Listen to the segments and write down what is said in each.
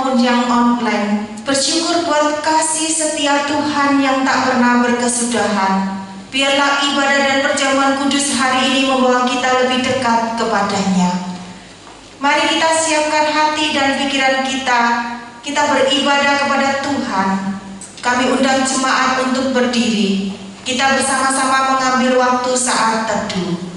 maupun yang online. Bersyukur buat kasih setia Tuhan yang tak pernah berkesudahan. Biarlah ibadah dan perjamuan kudus hari ini membawa kita lebih dekat kepadanya. Mari kita siapkan hati dan pikiran kita. Kita beribadah kepada Tuhan. Kami undang jemaat untuk berdiri. Kita bersama-sama mengambil waktu saat teduh.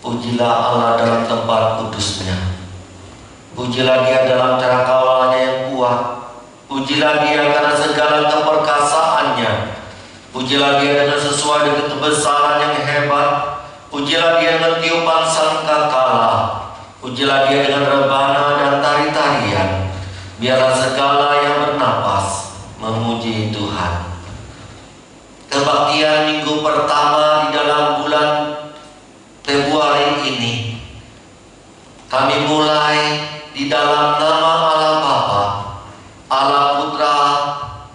Pujilah Allah dalam tempat kudusnya. Pujilah Dia dalam cakrawalanya yang kuat. Pujilah Dia karena segala keperkasaannya. Pujilah Dia dengan sesuai dengan kebesaran yang hebat. Pujilah Dia dengan tiupan sangkakala. Pujilah Dia dengan rebana dan tari-tarian. Biarlah segala yang bernapas memuji Tuhan. Kebaktian minggu pertama di dalam bulan Februari ini, kami mulai di dalam nama Allah Bapa, Allah Putra,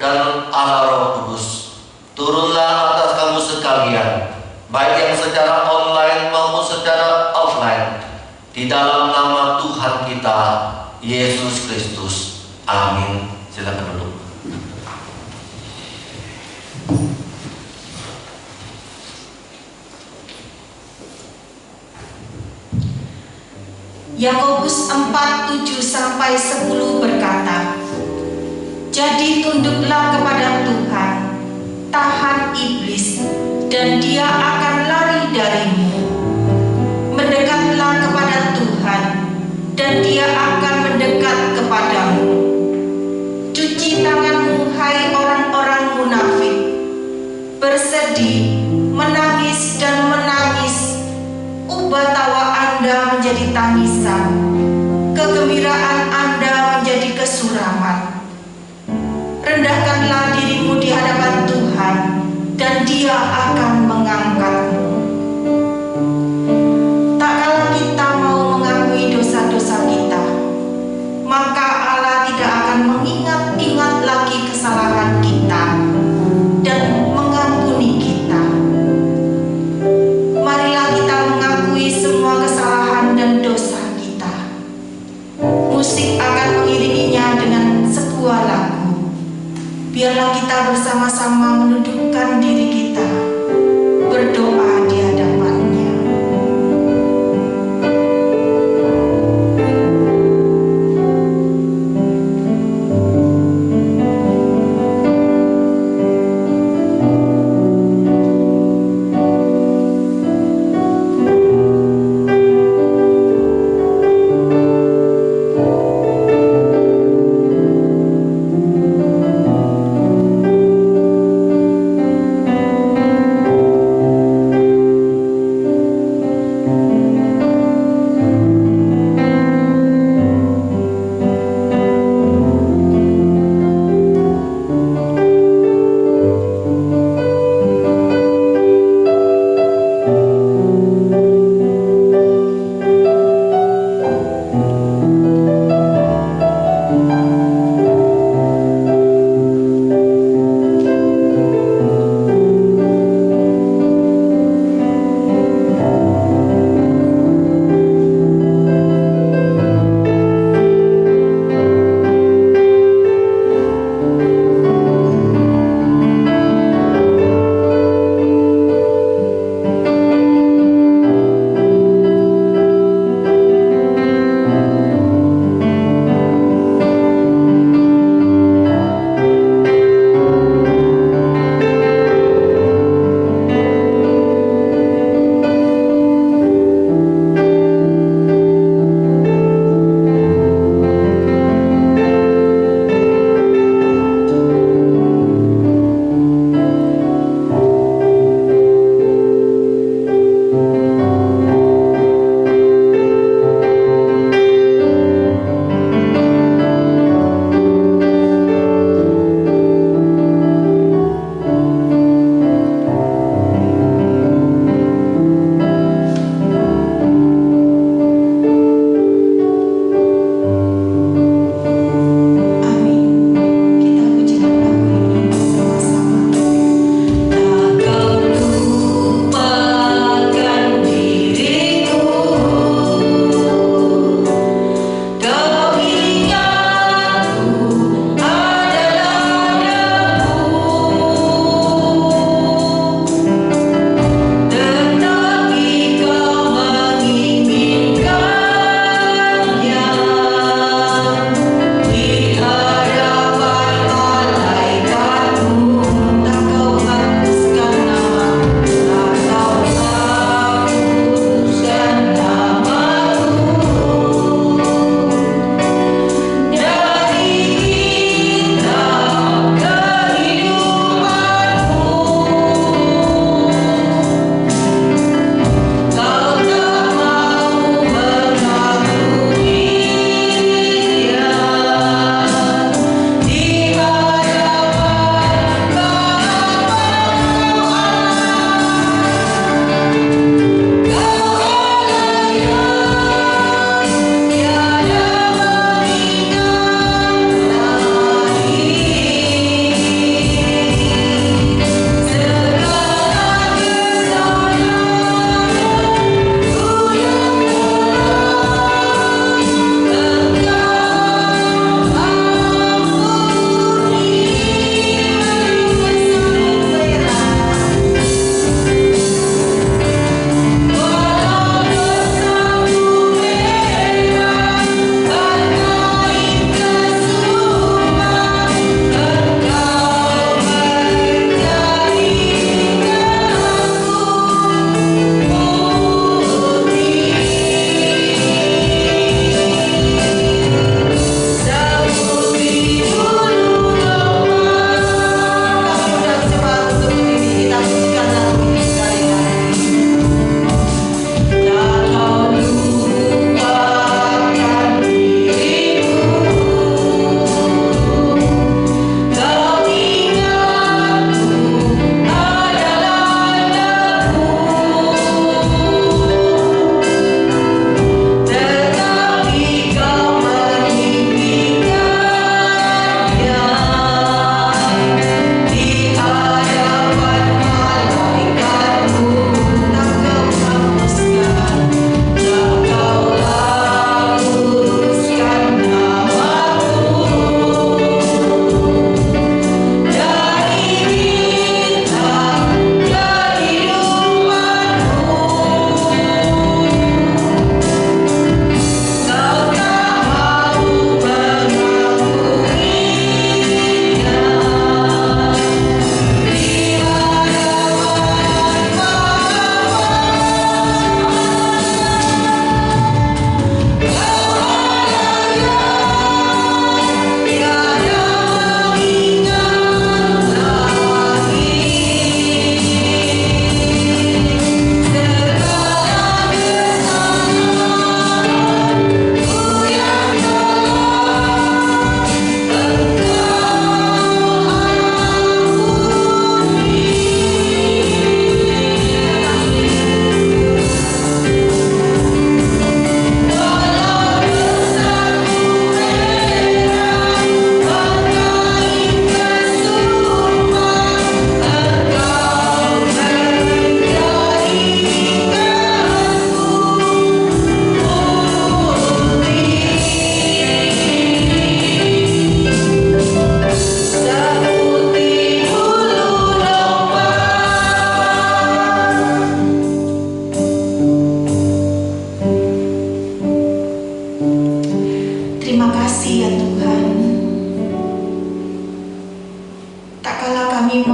dan Allah Roh Kudus. baik yang secara online maupun secara offline, di dalam nama Tuhan kita Yesus Kristus. Amin. Silakan duduk. Yakobus 4:7-10 berkata, "Jadi tunduklah kepada Tuhan, tahan iblis, dan dia akan lari darimu. Mendekatlah kepada Tuhan, dan dia akan mendekat kepadamu. Cuci tanganmu, hai orang-orang munafik. Bersedih, menangis dan menangis. Ubah tawa Anda menjadi tangisan, kegembiraan Anda menjadi kesuraman. Rendahkanlah dirimu di hadapan Tuhan, dan Dia akan mengangkatmu." Tak kala kita mau mengakui dosa-dosa kita, maka Allah tidak akan mengingat-ingat lagi kesalahan kita dan mengampuni kita. Marilah kita mengakui semua kesalahan dan dosa kita. Musik akan mengiringinya dengan sebuah lagu. Biarlah kita bersama-sama menundukkan diri kita, berdoa di hadapannya.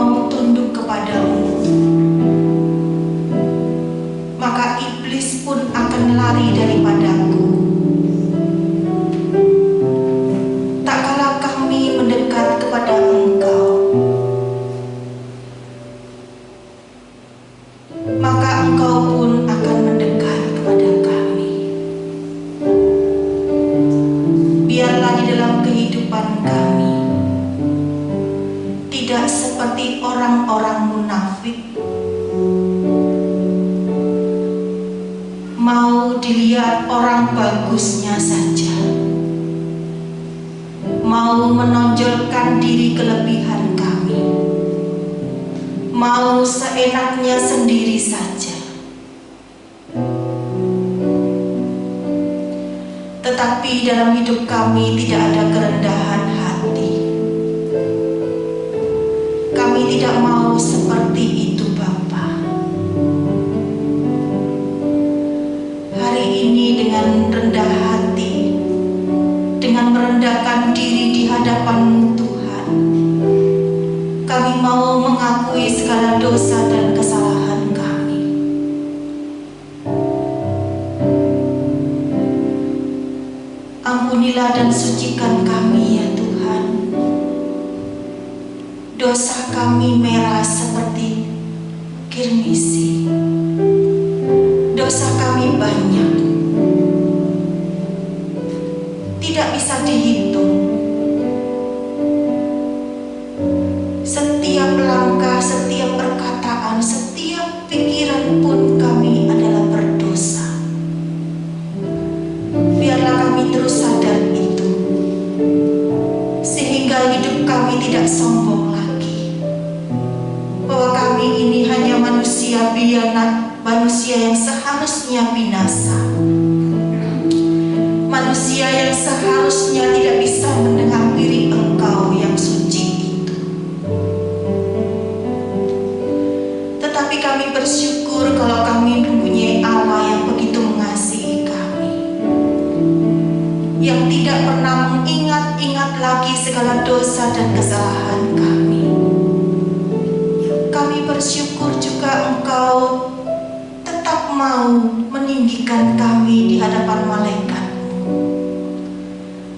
mau tunduk kepadamu, maka iblis pun akan lari daripadaku. Tak kala kami mendekat kepada Engkau, maka Engkau pun akan mendekat kepada kami. Biarlah di dalam kehidupan kami tidak seperti orang-orang munafik, mau dilihat orang bagusnya saja, mau menonjolkan diri kelebihan kami, mau seenaknya sendiri saja. Tetapi dalam hidup kami tidak ada kerendahan hati. Kami tidak mau seperti itu, Bapa. Hari ini dengan rendah hati, dengan merendahkan diri di hadapan Tuhan, kami mau mengakui segala dosa dan kesalahan kami. Ampunilah dan sucikan kami ya Tuhan. Dosa kami merah seperti kirmisi. Dosa kami banyak, tidak bisa dihitung. Setiap langkah, setiap perkataan, setiap pikiran pun kami adalah berdosa. Biarlah kami terus sadar itu, sehingga hidup kami tidak sombong lagi, bahwa kami ini hanya manusia biana, manusia yang seharusnya binasa, manusia yang seharusnya tidak bisa menghampiri Engkau yang suci itu. Tetapi kami bersyukur kalau kami mempunyai Allah yang begitu mengasihi kami, yang tidak pernah mengingat-ingat lagi segala dosa dan kesalahan kami. Kami bersyukur juga Engkau tetap mau meninggikan kami di hadapan malaikat-Mu.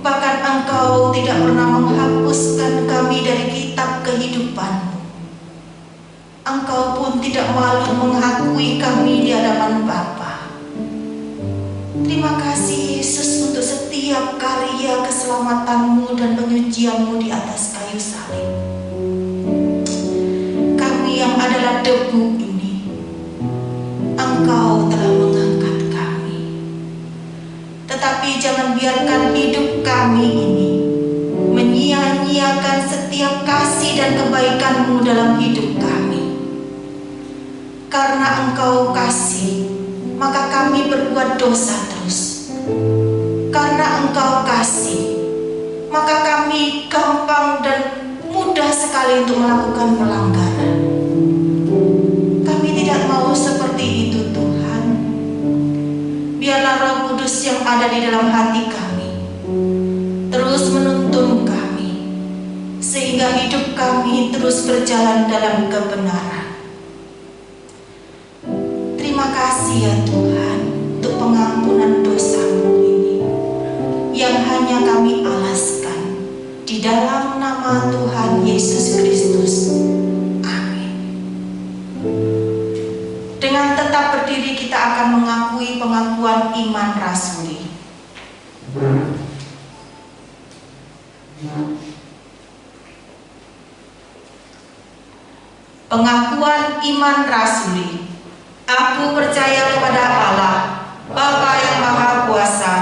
Bahkan Engkau tidak pernah menghapuskan kami dari kitab kehidupan-Mu. Engkau pun tidak malu mengakui kami di hadapan Bapa. Terima kasih Yesus untuk setiap karya keselamatan-Mu dan penyucian-Mu di atas kayu salib. Kami yang adalah debu ini, Engkau telah mengangkat kami. Tetapi jangan biarkan hidup kami ini menyia-nyiakan setiap kasih dan kebaikan-Mu dalam hidup kami. Karena Engkau kasih, maka kami berbuat dosa terus. Karena Engkau kasih, maka kami gampang dan mudah sekali untuk melakukan pelanggaran. Kami tidak mau seperti itu, Tuhan. Biarlah Roh Kudus yang ada di dalam hati kami terus menuntun kami, sehingga hidup kami terus berjalan dalam kebenaran. Terima kasih ya Tuhan untuk pengampunan dosa-Mu ini yang hanya kami alaskan di dalam nama Tuhan Yesus Kristus. Amin. Dengan tetap berdiri kita akan mengakui pengakuan iman rasuli. Pengakuan iman rasuli. Aku percaya kepada Allah, Bapa yang Maha Kuasa,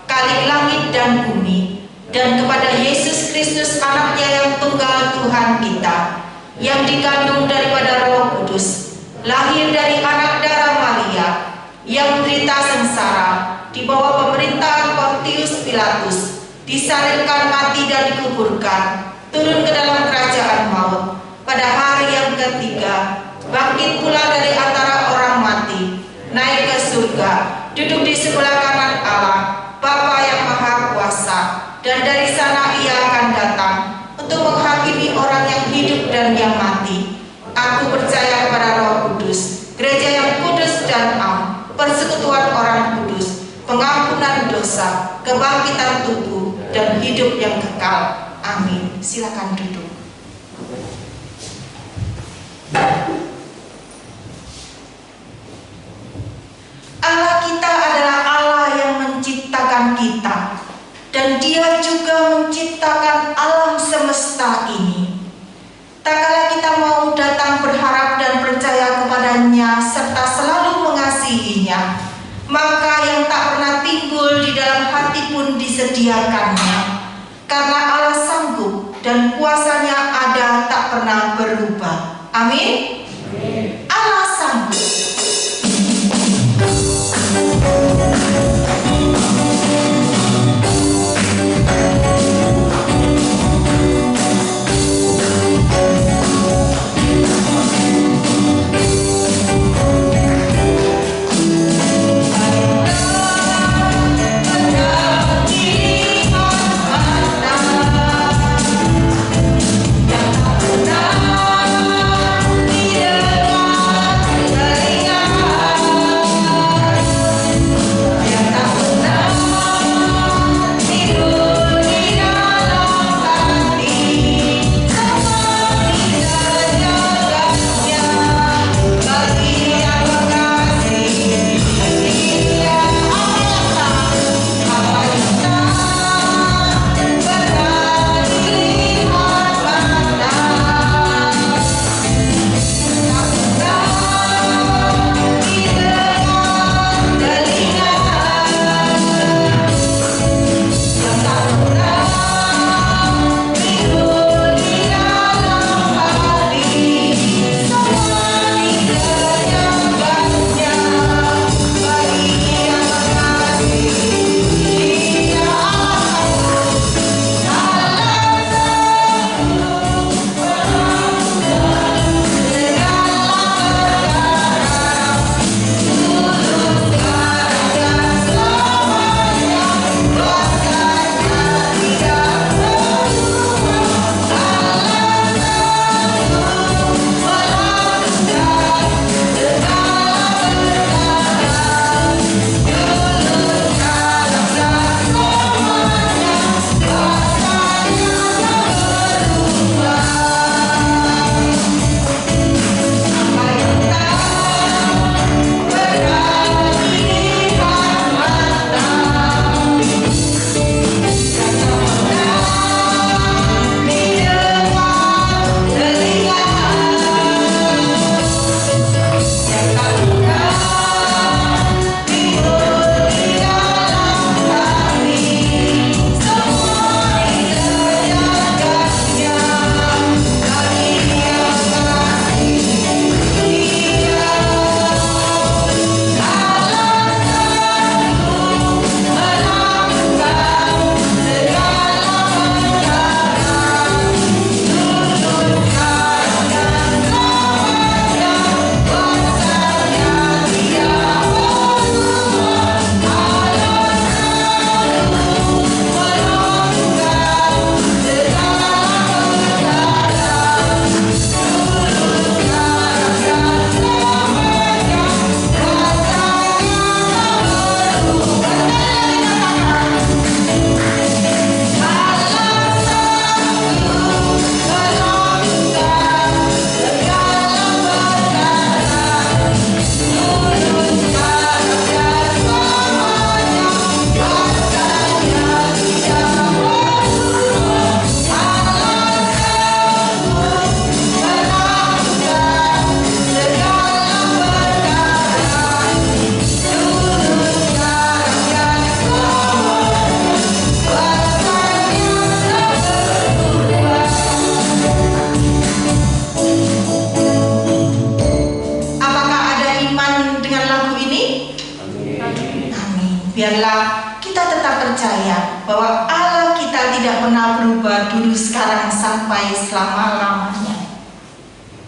Khalik langit dan bumi, dan kepada Yesus Kristus anaknya yang tunggal Tuhan kita, yang dikandung daripada Roh Kudus, lahir dari anak darah Maria, yang menderita sengsara di bawah pemerintahan Pontius Pilatus, disalibkan, mati dan dikuburkan, turun ke dalam kerajaan maut, pada hari yang ketiga bangkit pula dari antara orang mati, naik ke surga, duduk di sebelah kanan Allah, Bapa yang Maha Kuasa, dan dari sana Ia akan datang untuk menghakimi orang yang hidup dan yang mati. dosa, kebangkitan tubuh, dan hidup yang kekal. Amin. Silakan duduk. Allah kita adalah Allah yang menciptakan kita, dan Dia juga menciptakan alam semesta ini. Tak kala kita mau datang berharap dan percaya kepadanya serta selalu mengasihinya, maka yang tak pernah timbul di dalam hati pun disediakannya, karena Allah sanggup dan kuasanya ada tak pernah berubah. Amin. Allah sanggup. Biarlah kita tetap percaya bahwa Allah kita tidak pernah berubah dulu, sekarang, sampai selama-lamanya.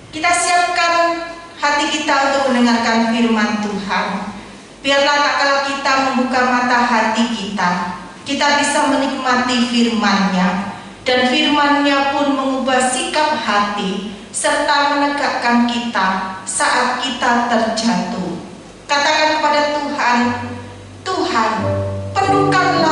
Kita siapkan hati kita untuk mendengarkan firman Tuhan. Biarlah tak kala kita membuka mata hati kita, kita bisa menikmati firman-Nya, dan firman-Nya pun mengubah sikap hati serta menegakkan kita saat kita terjatuh. Katakan kepada Tuhan, Tuhan, penuhkanlah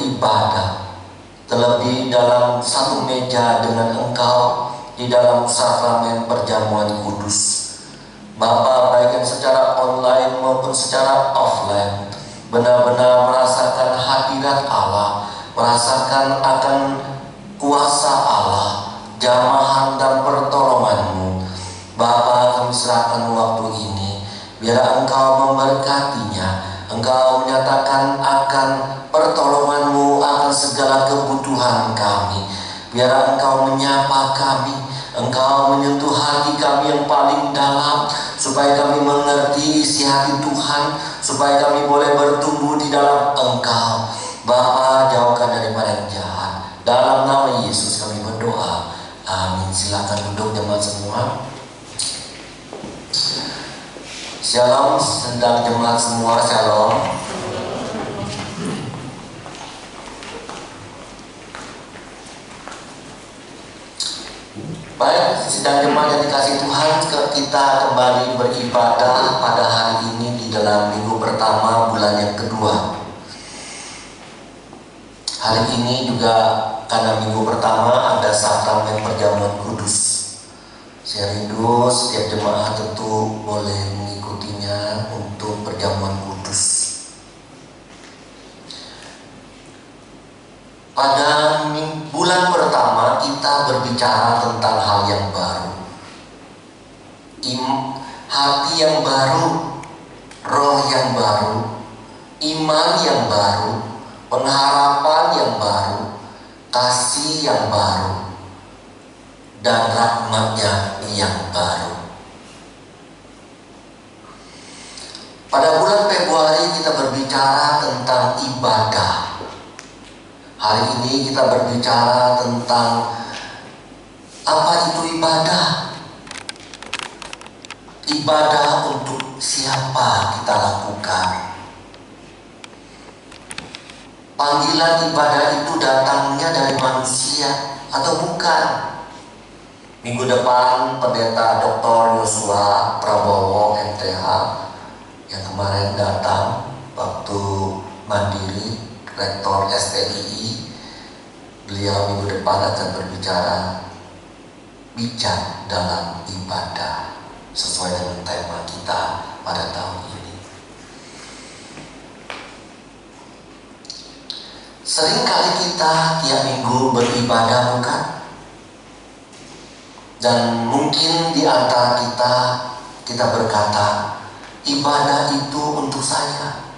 beribadah, terlebih dalam satu meja dengan Engkau di dalam sakramen perjamuan kudus. Bapa, baik yang secara online maupun secara offline, benar-benar merasakan hadirat Allah, merasakan akan kuasa Allah, jamahan dan pertolongan-Mu. Bapa, kami serahkan waktu ini, biar Engkau memberkatinya. Engkau menyatakan akan pertolongan-Mu akan segala kebutuhan kami. Biar Engkau menyapa kami, Engkau menyentuh hati kami yang paling dalam, supaya kami mengerti isi hati Tuhan, supaya kami boleh bertumbuh di dalam Engkau. Bapa, jauhkan daripada yang jahat. Dalam nama Yesus kami berdoa. Amin. Silakan duduk jemaat semua. Shalom, sedang jemaat semua, shalom. Baik, sidang jemaat yang dikasih Tuhan, kita kembali beribadah pada hari ini di dalam minggu pertama bulan yang kedua. Hari ini juga karena minggu pertama ada sakramen perjamuan kudus. Saya rindu setiap jemaat tentu boleh mengikutinya untuk perjamuan kudus. Pada bulan pertama kita berbicara tentang hal yang baru, hati yang baru, roh yang baru, iman yang baru, pengharapan yang baru, kasih yang baru, dan rahmat-Nya yang baru. Pada bulan Februari kita berbicara tentang ibadah. Hari ini kita berbicara tentang apa itu ibadah. Ibadah untuk siapa kita lakukan? Panggilan ibadah itu datangnya dari manusia atau bukan? Minggu depan Pendeta Dr. Yosua Prabowo MTH yang kemarin datang waktu Mandiri, Rektor STII, beliau minggu depan akan berbicara bijak dalam ibadah sesuai dengan tema kita pada tahun ini. Seringkali kita tiap minggu beribadah, bukan? Dan mungkin di antara kita berkata, ibadah itu untuk saya,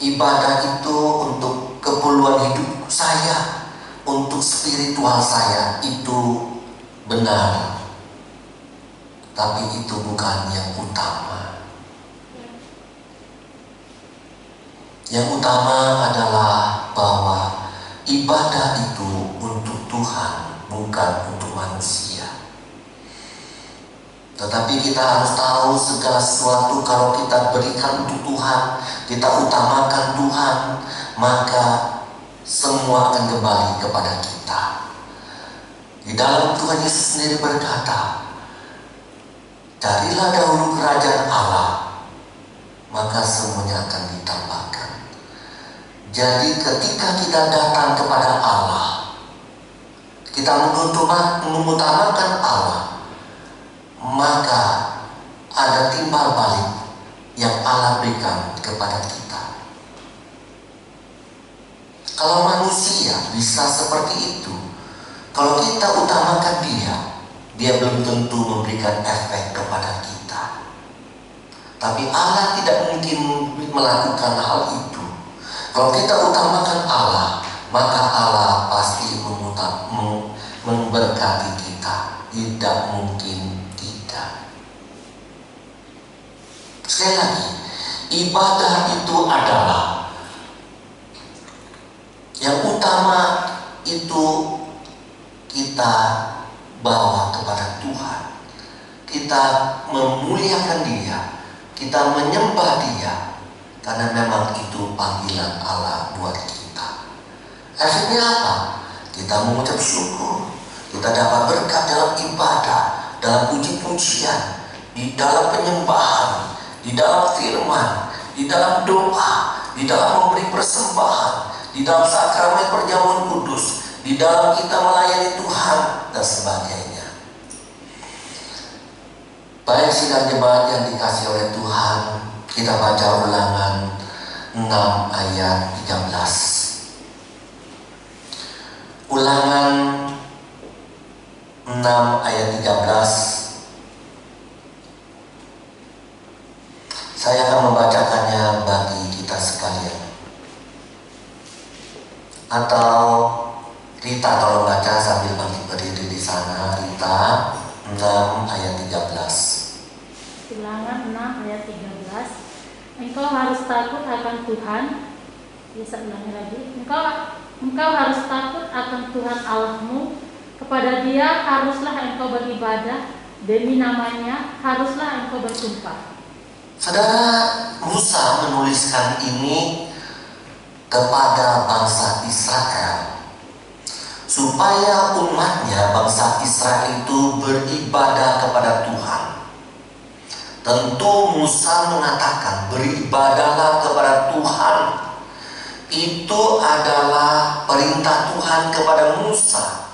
ibadah itu untuk keperluan hidup saya, untuk spiritual saya. Itu benar, tapi itu bukan yang utama. Yang utama adalah bahwa ibadah itu untuk Tuhan, bukan untuk manusia. Tetapi kita harus tahu segala sesuatu kalau kita berikan untuk Tuhan, kita utamakan Tuhan, maka semua akan kembali kepada kita. Di dalam Tuhan Yesus sendiri berkata, carilah dahulu kerajaan Allah, maka semuanya akan ditambahkan. Jadi ketika kita datang kepada Allah, kita mengutamakan Allah, maka ada timbal balik yang Allah berikan kepada kita. Kalau manusia bisa seperti itu, kalau kita utamakan dia belum tentu memberikan efek kepada kita. Tapi Allah tidak mungkin melakukan hal itu. Kalau kita utamakan Allah, maka Allah pasti memberkati kita. Tidak mungkin tidak. Sekali lagi, ibadah itu adalah yang utama, itu kita bawa kepada Tuhan. Kita memuliakan Dia, kita menyembah Dia, karena memang itu panggilan Allah buat kita. Efeknya apa? Kita mengucap syukur, kita dapat berkat dalam ibadah, dalam puji-pujian, di dalam penyembahan, di dalam firman, di dalam doa, di dalam memberi persembahan, di dalam sakramen perjamuan kudus, di dalam kita melayani Tuhan dan sebagainya. Baik sidang jemaat yang dikasihi oleh Tuhan, kita baca Ulangan 6 ayat 13. Ulangan 6 ayat 13. Saya akan membacakannya bagi kita sekalian. Atau Rita tolong baca sambil berdiri di sana. Rita 6 ayat 13. Ulangan 6 ayat 13. Engkau harus takut akan Tuhan. Bisa ulangi lagi. Engkau harus takut akan Tuhan Allahmu. Kepada Dia haruslah engkau beribadah, demi namanya haruslah engkau bersumpah. Saudara, Musa menuliskan ini kepada bangsa Israel supaya umatnya, bangsa Israel itu beribadah kepada Tuhan. Tentu Musa mengatakan beribadahlah kepada Tuhan. Itu adalah perintah Tuhan kepada Musa.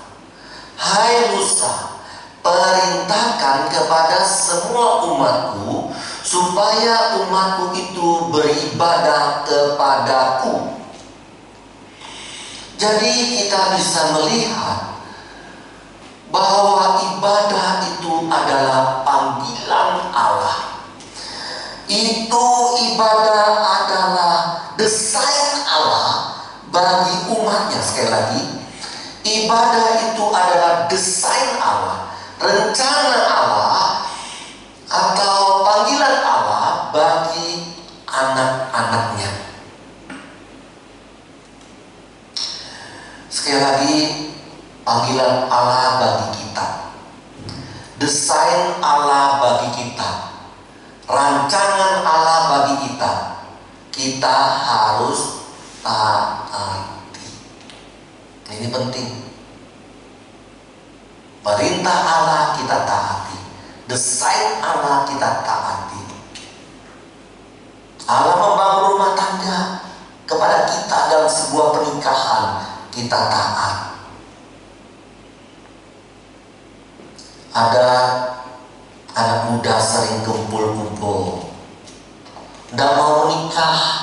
Hai Musa, perintahkan kepada semua umatku supaya umatku itu beribadah kepadaku. Jadi kita bisa melihat bahwa ibadah itu adalah panggilan Allah. Itu ibadah adalah desain Allah bagi umatnya. Sekali lagi, ibadah itu adalah desain Allah, rencana Allah, atau panggilan Allah bagi anak-anaknya. Sekali lagi, panggilan Allah bagi kita, desain Allah bagi kita, rancangan Allah bagi kita. Kita harus taati. Ini penting. Perintah Allah kita taati, desain Allah kita taati. Allah membangun rumah tangga kepada kita dalam sebuah pernikahan, kita taat. Ada anak muda sering kumpul-kumpul, tidak mau menikah.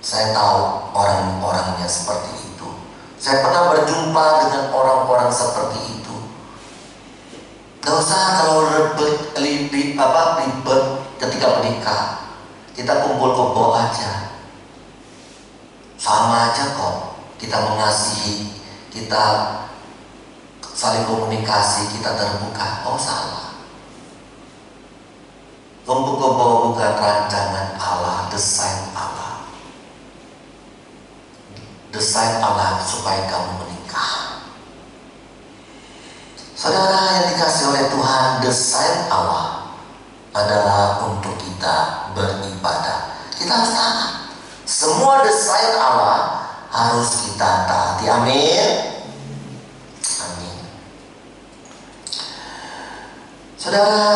Saya tahu orang-orangnya seperti itu. Saya pernah berjumpa dengan orang-orang seperti itu. Gak usah kalau ribet ketika menikah. Kita kumpul-kumpul aja. Sama aja kok. Kita mengasihi, kita saling komunikasi, kita terbuka. Oh salah. Kumpul-kumpul bukan rancangan Allah, desain Allah. Desain Allah supaya kamu menikah. Saudara yang dikasihi oleh Tuhan, desain Allah adalah untuk kita beribadah. Kita harus taat. Semua desain Allah harus kita taati. Amin. Amin. Saudara,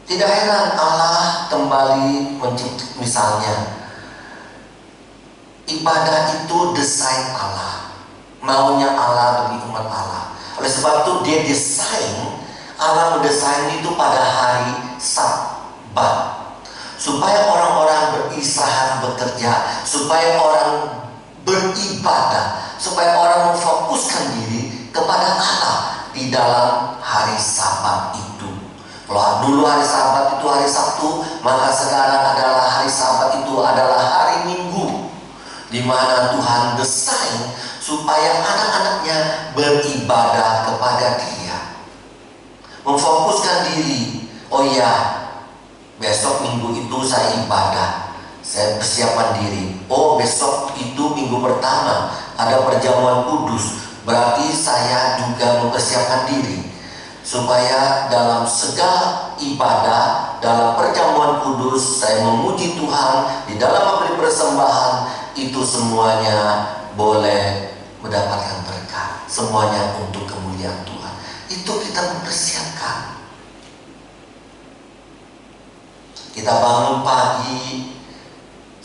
tidak heran Allah kembali menciptakan, misalnya ibadah itu desain Allah, maunya Allah bagi umat Allah. Oleh sebab itu dia desain, Allah mendesain itu pada hari Sabat, supaya orang-orang beristirahat, bekerja, supaya orang beribadah, supaya orang memfokuskan diri kepada Allah di dalam hari Sabat itu. Kalau dulu hari Sabat itu hari Sabtu, maka sekarang adalah hari Sabat itu adalah hari Minggu, di mana Tuhan desain supaya anak-anaknya beribadah kepada Dia, memfokuskan diri. Oh ya, besok Minggu itu saya ibadah, saya persiapan diri. Oh besok itu Minggu pertama ada perjamuan kudus, berarti saya juga mempersiapkan diri supaya dalam segala ibadah, dalam perjamuan kudus, saya memuji Tuhan di dalam memberi persembahan. Itu semuanya boleh mendapatkan berkat, semuanya untuk kemuliaan Tuhan. Itu kita mempersiapkan. Kita bangun pagi,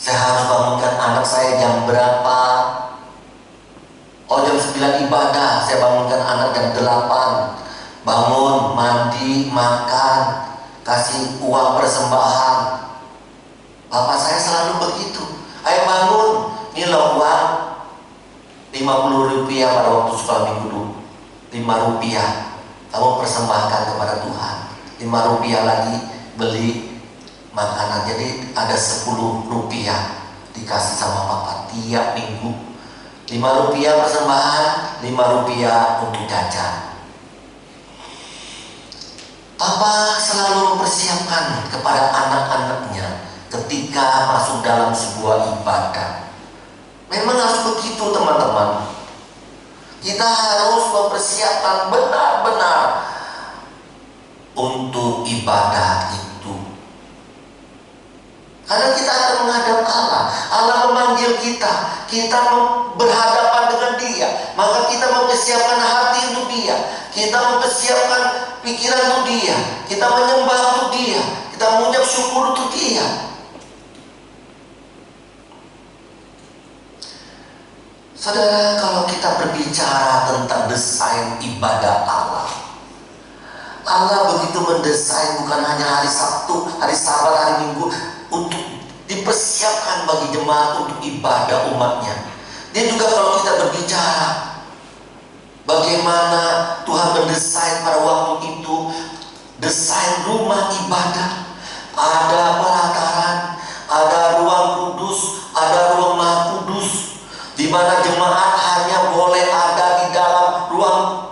Saya harus bangunkan anak saya jam berapa? Oh, jam 9 ibadah, saya bangunkan anak jam 8. Bangun, mandi, makan, kasih uang persembahan. Bapak saya selalu begitu. Ayo bangun, ini loh uang 50 rupiah pada waktu sekolah minggu dulu. 5 rupiah kamu persembahkan kepada Tuhan. 5 rupiah lagi beli makanan. Jadi ada 10 rupiah dikasih sama Papa tiap minggu. 5 rupiah persembahan, 5 rupiah untuk jajan. Papa selalu mempersiapkan kepada anak-anaknya ketika masuk dalam sebuah ibadah. Memang harus begitu, teman-teman. Kita harus mempersiapkan benar-benar untuk ibadah itu. Karena kita akan menghadap Allah. Allah memanggil kita. Kita berhadapan dengan Dia. Maka kita mempersiapkan hati untuk Dia. Kita mempersiapkan pikiran untuk Dia. Kita menyembah untuk Dia. Kita mengucap syukur untuk Dia. Saudara, kalau kita berbicara tentang desain ibadah Allah, Allah begitu mendesain bukan hanya hari Sabtu, hari Sabat, hari Minggu untuk dipersiapkan bagi jemaat untuk ibadah umatnya. Dia juga kalau kita berbicara bagaimana Tuhan mendesain pada waktu itu, desain rumah ibadah, ada pelataran, ada ruang kudus, ada ruang maha kudus, di mana jemaat hanya boleh ada di dalam ruang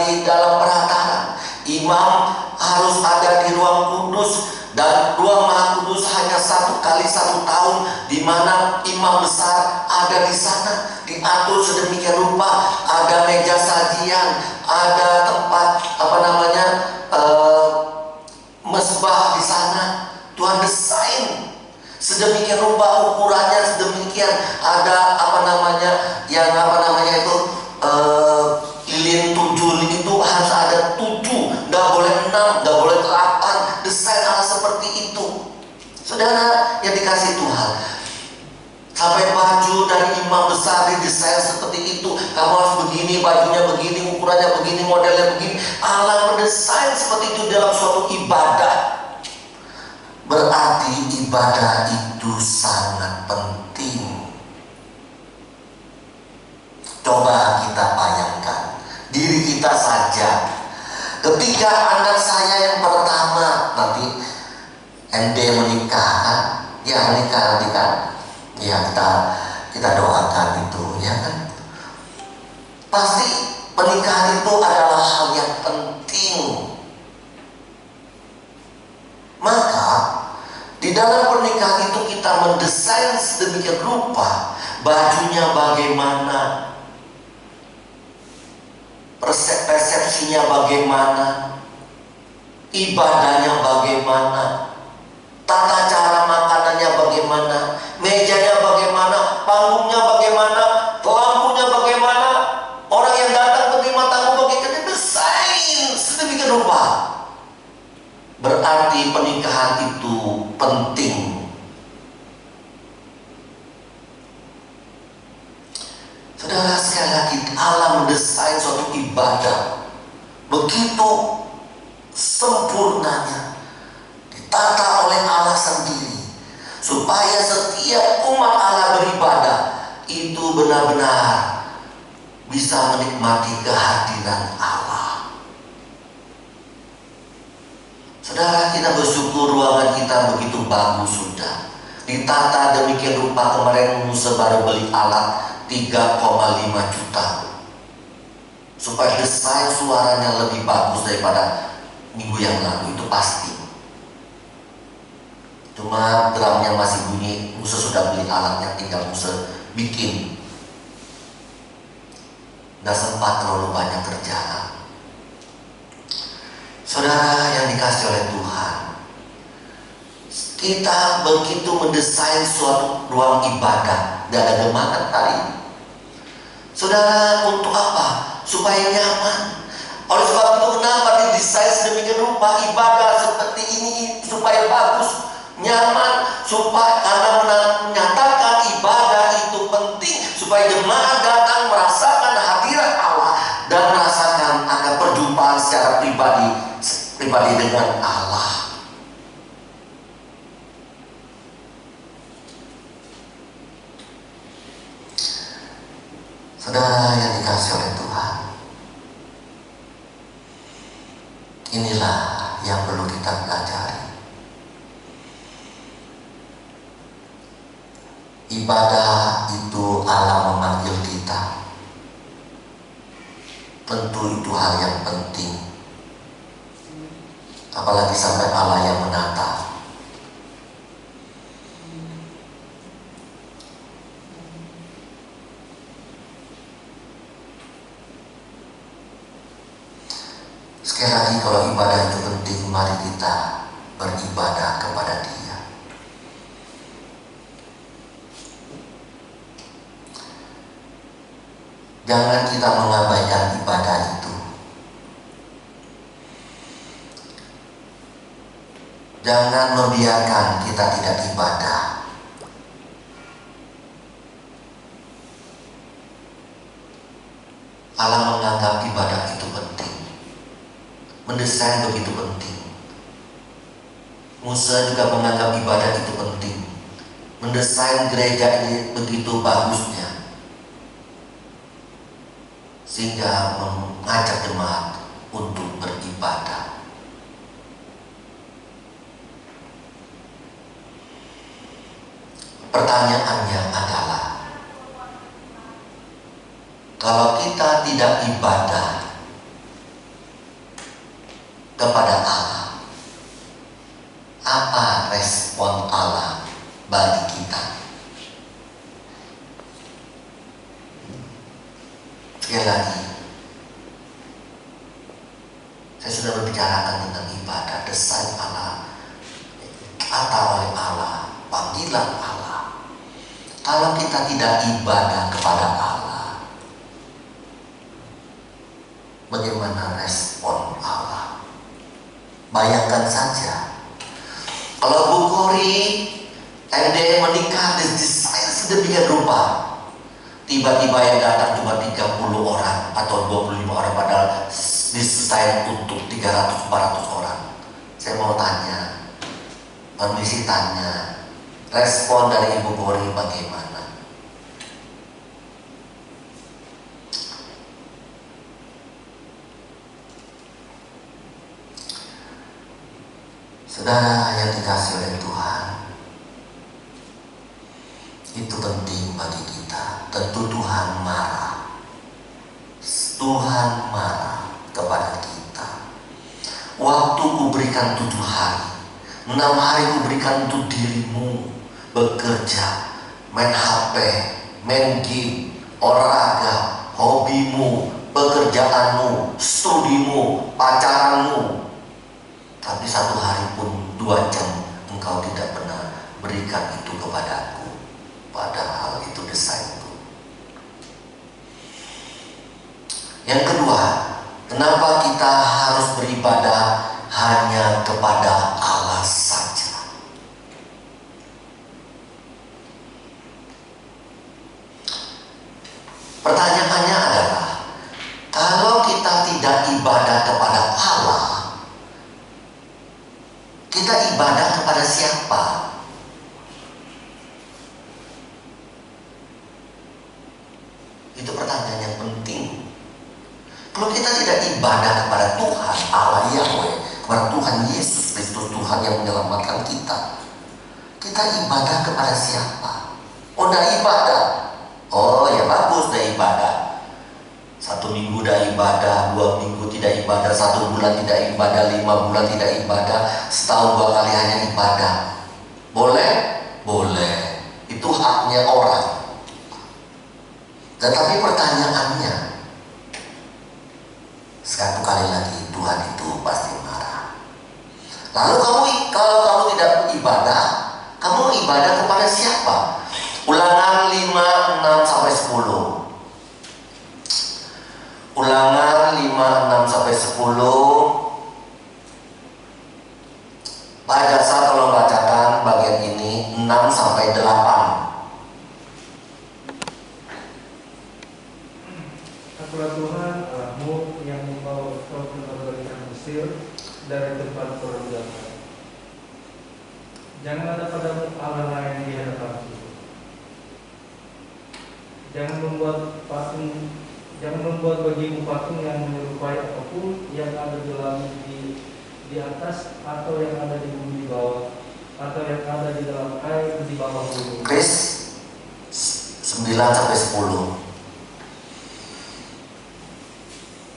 di dalam pelataran. Imam harus ada di ruang kudus, dan ruang maha kudus hanya 1 kali 1 tahun, di mana imam besar ada di sana. Diatur sedemikian rupa, ada meja sajian, ada tempat mesbah di sana. Tuhan desain sedemikian rupa, ukurannya sedemikian. Ada lilin 7 itu harus ada 7, nggak boleh 6, nggak boleh 8. Desain Allah seperti itu. Saudara yang dikasih Tuhan, sampai baju dari imam besar didesain seperti itu. Kamu harus begini, bajunya begini, ukurannya begini, modelnya begini. Allah mendesain seperti itu dalam suatu ibadah. Berarti ibadah itu sangat penting. Coba kita bayangkan diri kita saja. Ketika anak saya yang pertama nanti ND menikah, nanti kan, kita doakan itu, ya kan. Pasti pernikahan itu adalah hal yang penting. Maka di dalam pernikahan itu kita mendesain sedemikian rupa, bajunya bagaimana, persepsinya bagaimana, ibadahnya bagaimana, tata cara makanannya bagaimana, mejanya bagaimana, panggungnya bagaimana, lampunya bagaimana, orang yang datang menerima tamu bagaimana, desain sedemikian rupa. Berarti pernikahan itu penting. Saudara, sekali lagi Allah mendesain suatu ibadah begitu sempurnanya, ditata oleh Allah sendiri, supaya setiap umat Allah beribadah itu benar-benar bisa menikmati kehadiran Allah. Saudara, kita bersyukur ruangan kita begitu bagus sudah ditata demikian rupa. Kemarin Musa baru beli alat 3,5 juta supaya desain suaranya lebih bagus daripada minggu yang lalu, itu pasti. Cuma drumnya masih bunyi, Musa sudah beli alatnya, tinggal Musa bikin. Nggak sempat terlalu banyak kerjaan. Saudara yang dikasih oleh Tuhan, kita begitu mendesain suatu ruang ibadah dan ada jemaat hari ini. Saudara, untuk apa? Supaya nyaman. Oleh sebab itu kenapa didesain sedemikian rupa ibadah seperti ini supaya bagus, nyaman, supaya karena menyatakan ibadah itu penting supaya jemaat datang merasakan hadirat Allah dan merasakan akan perjumpaan secara pribadi dengan Allah. Saudara yang dikasihi oleh Tuhan, inilah yang perlu kita pelajari. Ibadah itu Allah memanggil kita. Tentu itu hal yang penting. Apalagi sampai Allah yang menata. Sekali lagi, kalau ibadah itu penting, mari kita beribadah kepada Dia. Jangan kita mengabaikan ibadah itu. Jangan membiarkan kita tidak ibadah. Allah menganggap ibadah itu penting. Mendesain begitu penting. Musa juga menganggap ibadah itu penting. Mendesain gereja ini begitu bagusnya, sehingga mengajak jemaat untuk beribadah. Pertanyaannya adalah, kalau kita tidak ibadah kepada Allah, apa respon Allah bagi kita? Sekali lagi, saya sudah membicarakan tentang ibadah, desain Allah, kata oleh Allah, panggilan Allah. Kalau kita tidak ibadah kepada Allah, bagaimana respon Allah? Bayangkan saja, kalau Bu Kori MD menikah desain sedemikian rupa, tiba-tiba yang datang cuma 30 orang atau 25 orang, padahal didesain untuk 300-400 orang. Saya mau tanya, permisi tanya, respon dari Ibu Kori bagaimana? Saudara yang dikasihi oleh Tuhan, itu penting bagi kita. Tentu Tuhan marah. Tuhan marah kepada kita. Waktu kuberikan 7 hari, 6 hari kuberikan untuk dirimu bekerja, main HP, main game, olahraga, hobimu, pekerjaanmu, studimu, pacaranmu. Tapi 1 hari pun 2 jam engkau tidak pernah berikan itu kepadaku. Padahal itu desainku. Yang kedua, kenapa kita harus beribadah hanya kepada Allah saja? Pertanyaannya adalah, kalau kita tidak ibadah kepada Allah, kita ibadah kepada siapa? Itu pertanyaan yang penting. Kalau kita tidak ibadah kepada Tuhan Allah Yahweh, kepada Tuhan Yesus Kristus, Tuhan yang menyelamatkan kita, kita ibadah kepada siapa? Oh, dah ibadah. Oh ya bagus, dah ibadah. 1 minggu dah ibadah, 2 minggu tidak ibadah, 1 bulan tidak ibadah, 5 bulan tidak ibadah, setahun 2 kali hanya ibadah. Boleh? Boleh. Itu haknya orang. Tetapi pertanyaannya, satu kali lagi, Tuhan itu pasti marah. Lalu kalau kamu tidak ibadah, kamu ibadah kepada siapa? Ulangan 5:6-10. Ulangan 5:6-10. Pak Jasa tolong bacakan Akulah Tuhan Allahmu yang membawa kau keluar dari tanah Mesir, dari tempat perbudakan. Jangan ada padamu Allah lain di hadapanku. Jangan membuat bagimu patung yang menyerupai apapun yang ada di langit di atas, atau yang ada di bumi di bawah, atau yang ada di dalam air di bawah bumi. Kris 9-10.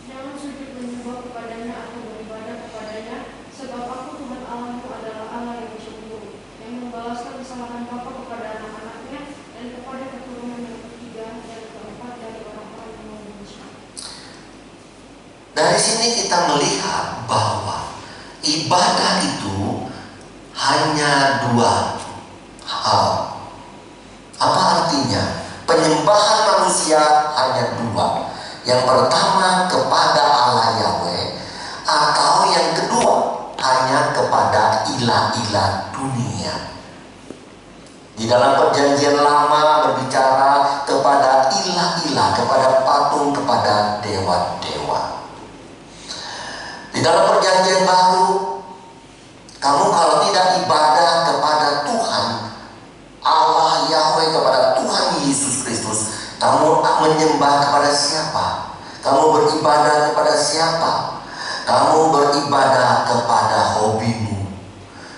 Jangan sujud menyembah kepadanya atau beribadah kepadanya, sebab aku Tuhan Allahmu adalah Allah yang cemburu, yang membalaskan kesalahan bapa kepada anak-anaknya dan kepada keturunan yang ketiga dan keempat dari orang-orang yang membenci. Dari sini kita melihat bahwa ibadah itu hanya dua hal. Apa artinya? Penyembahan manusia hanya dua. Yang pertama kepada Allah Yahweh, atau yang kedua hanya kepada ilah-ilah dunia. Di dalam perjanjian lama berbicara kepada ilah-ilah, kepada patung, kepada dewa-dewa. Di dalam perjanjian baru, kamu kalau tidak ibadah kepada Tuhan Allah Yahweh, kepada Tuhan Yesus Kristus, kamu menyembah kepada siapa? Kamu beribadah kepada siapa? Kamu beribadah kepada hobimu.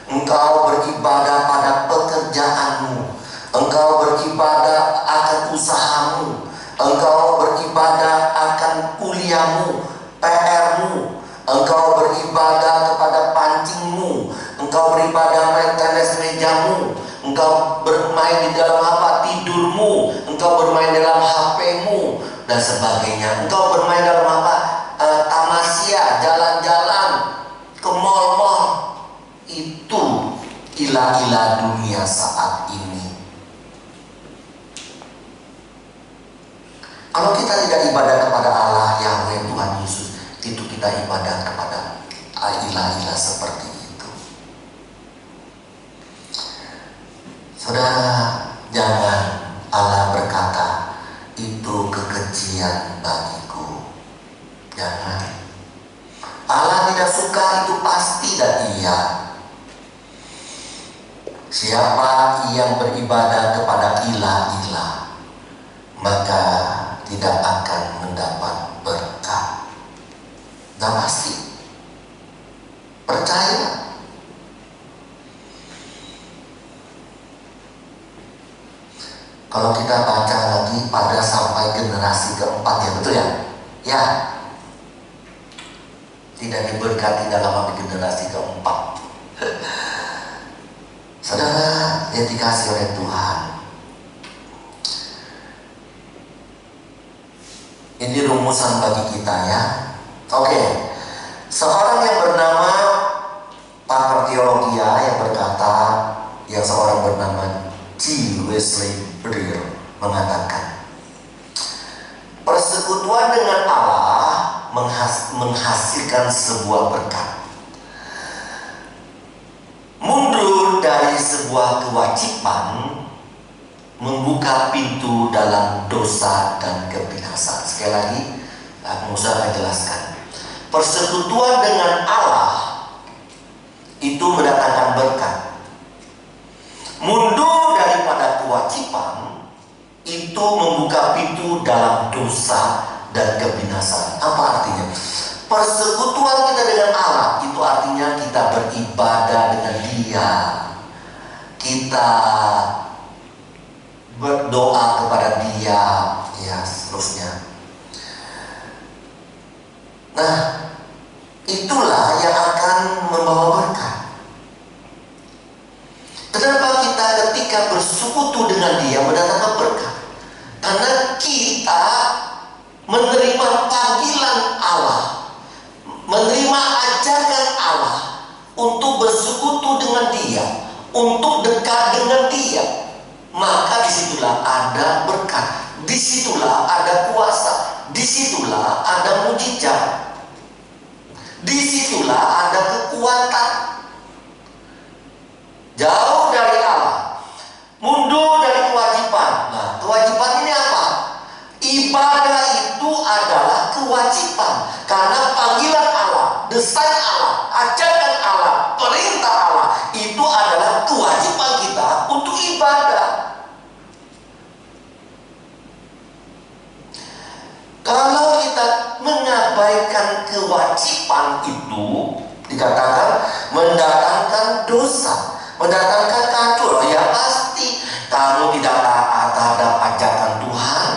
Engkau beribadah pada pekerjaanmu. Engkau beribadah akan usahamu. Engkau beribadah akan kuliahmu, PR-mu. Engkau beribadah kepada pancingmu. Engkau beribadah main tenis mejamu. Engkau bermain di dalam apa? Tidurmu. Engkau bermain dalam HP-mu dan sebagainya. Engkau bermain dalam apa? Tamasya, jalan-jalan ke mall-mall. Itu ilah-ilah dunia saat ini. Kalau kita tidak ibadah kepada Allah Yahweh Tuhan Yesus, itu kita ibadah kepada ilah-ilah seperti itu. Saudara, jangan Allah berkata itu kekejian bagiku. Jangan. Allah tidak suka, itu pasti dan iya. Siapa yang beribadah kepada ilah-ilah, maka tidak akan mendapat berkat. Dan pasti. Percaya. Kalau kita baca lagi pada sampai generasi keempat, ya betul ya? Ya. Tidak diberkati dalam generasi keempat. Saudara yang dikasih oleh Tuhan, ini rumusan bagi kita ya. Oke. Seorang yang bernama pakar teologi yang berkata, yang seorang bernama G. Wesley Breer mengatakan, persekutuan dengan Allah menghasilkan sebuah berkat. Mundur dari sebuah kewajiban membuka pintu dalam dosa dan kebinasaan. Sekali lagi, Musa akan jelaskan. Persekutuan dengan Allah itu mendatangkan berkat. Mundur daripada kewajiban itu membuka pintu dalam dosa dan kebinasaan. Apa artinya? Persekutuan kita dengan Allah itu artinya kita beribadah dengan Dia. Kita berdoa kepada Dia, ya seterusnya. Nah, itulah yang akan membawa berkat. Kenapa kita ketika bersekutu dengan Dia mendatangkan berkat? Karena kita menerima panggilan Allah, menerima ajakan Allah untuk bersekutu dengan Dia, untuk dekat dengan Dia. Maka disitulah ada berkat, disitulah ada kuasa, disitulah ada mujizat, disitulah ada kekuatan. Jauh dari Allah, mundur dari kewajiban. Nah, kewajiban ini apa? Ibadah itu itu adalah kewajiban. Karena panggilan Allah, desain Allah, ajakan Allah, perintah Allah itu adalah kewajiban kita untuk ibadah. Kalau kita mengabaikan kewajiban itu, dikatakan mendatangkan dosa, mendatangkan kacau. Ya pasti kamu tidak taat terhadap ajakan Tuhan,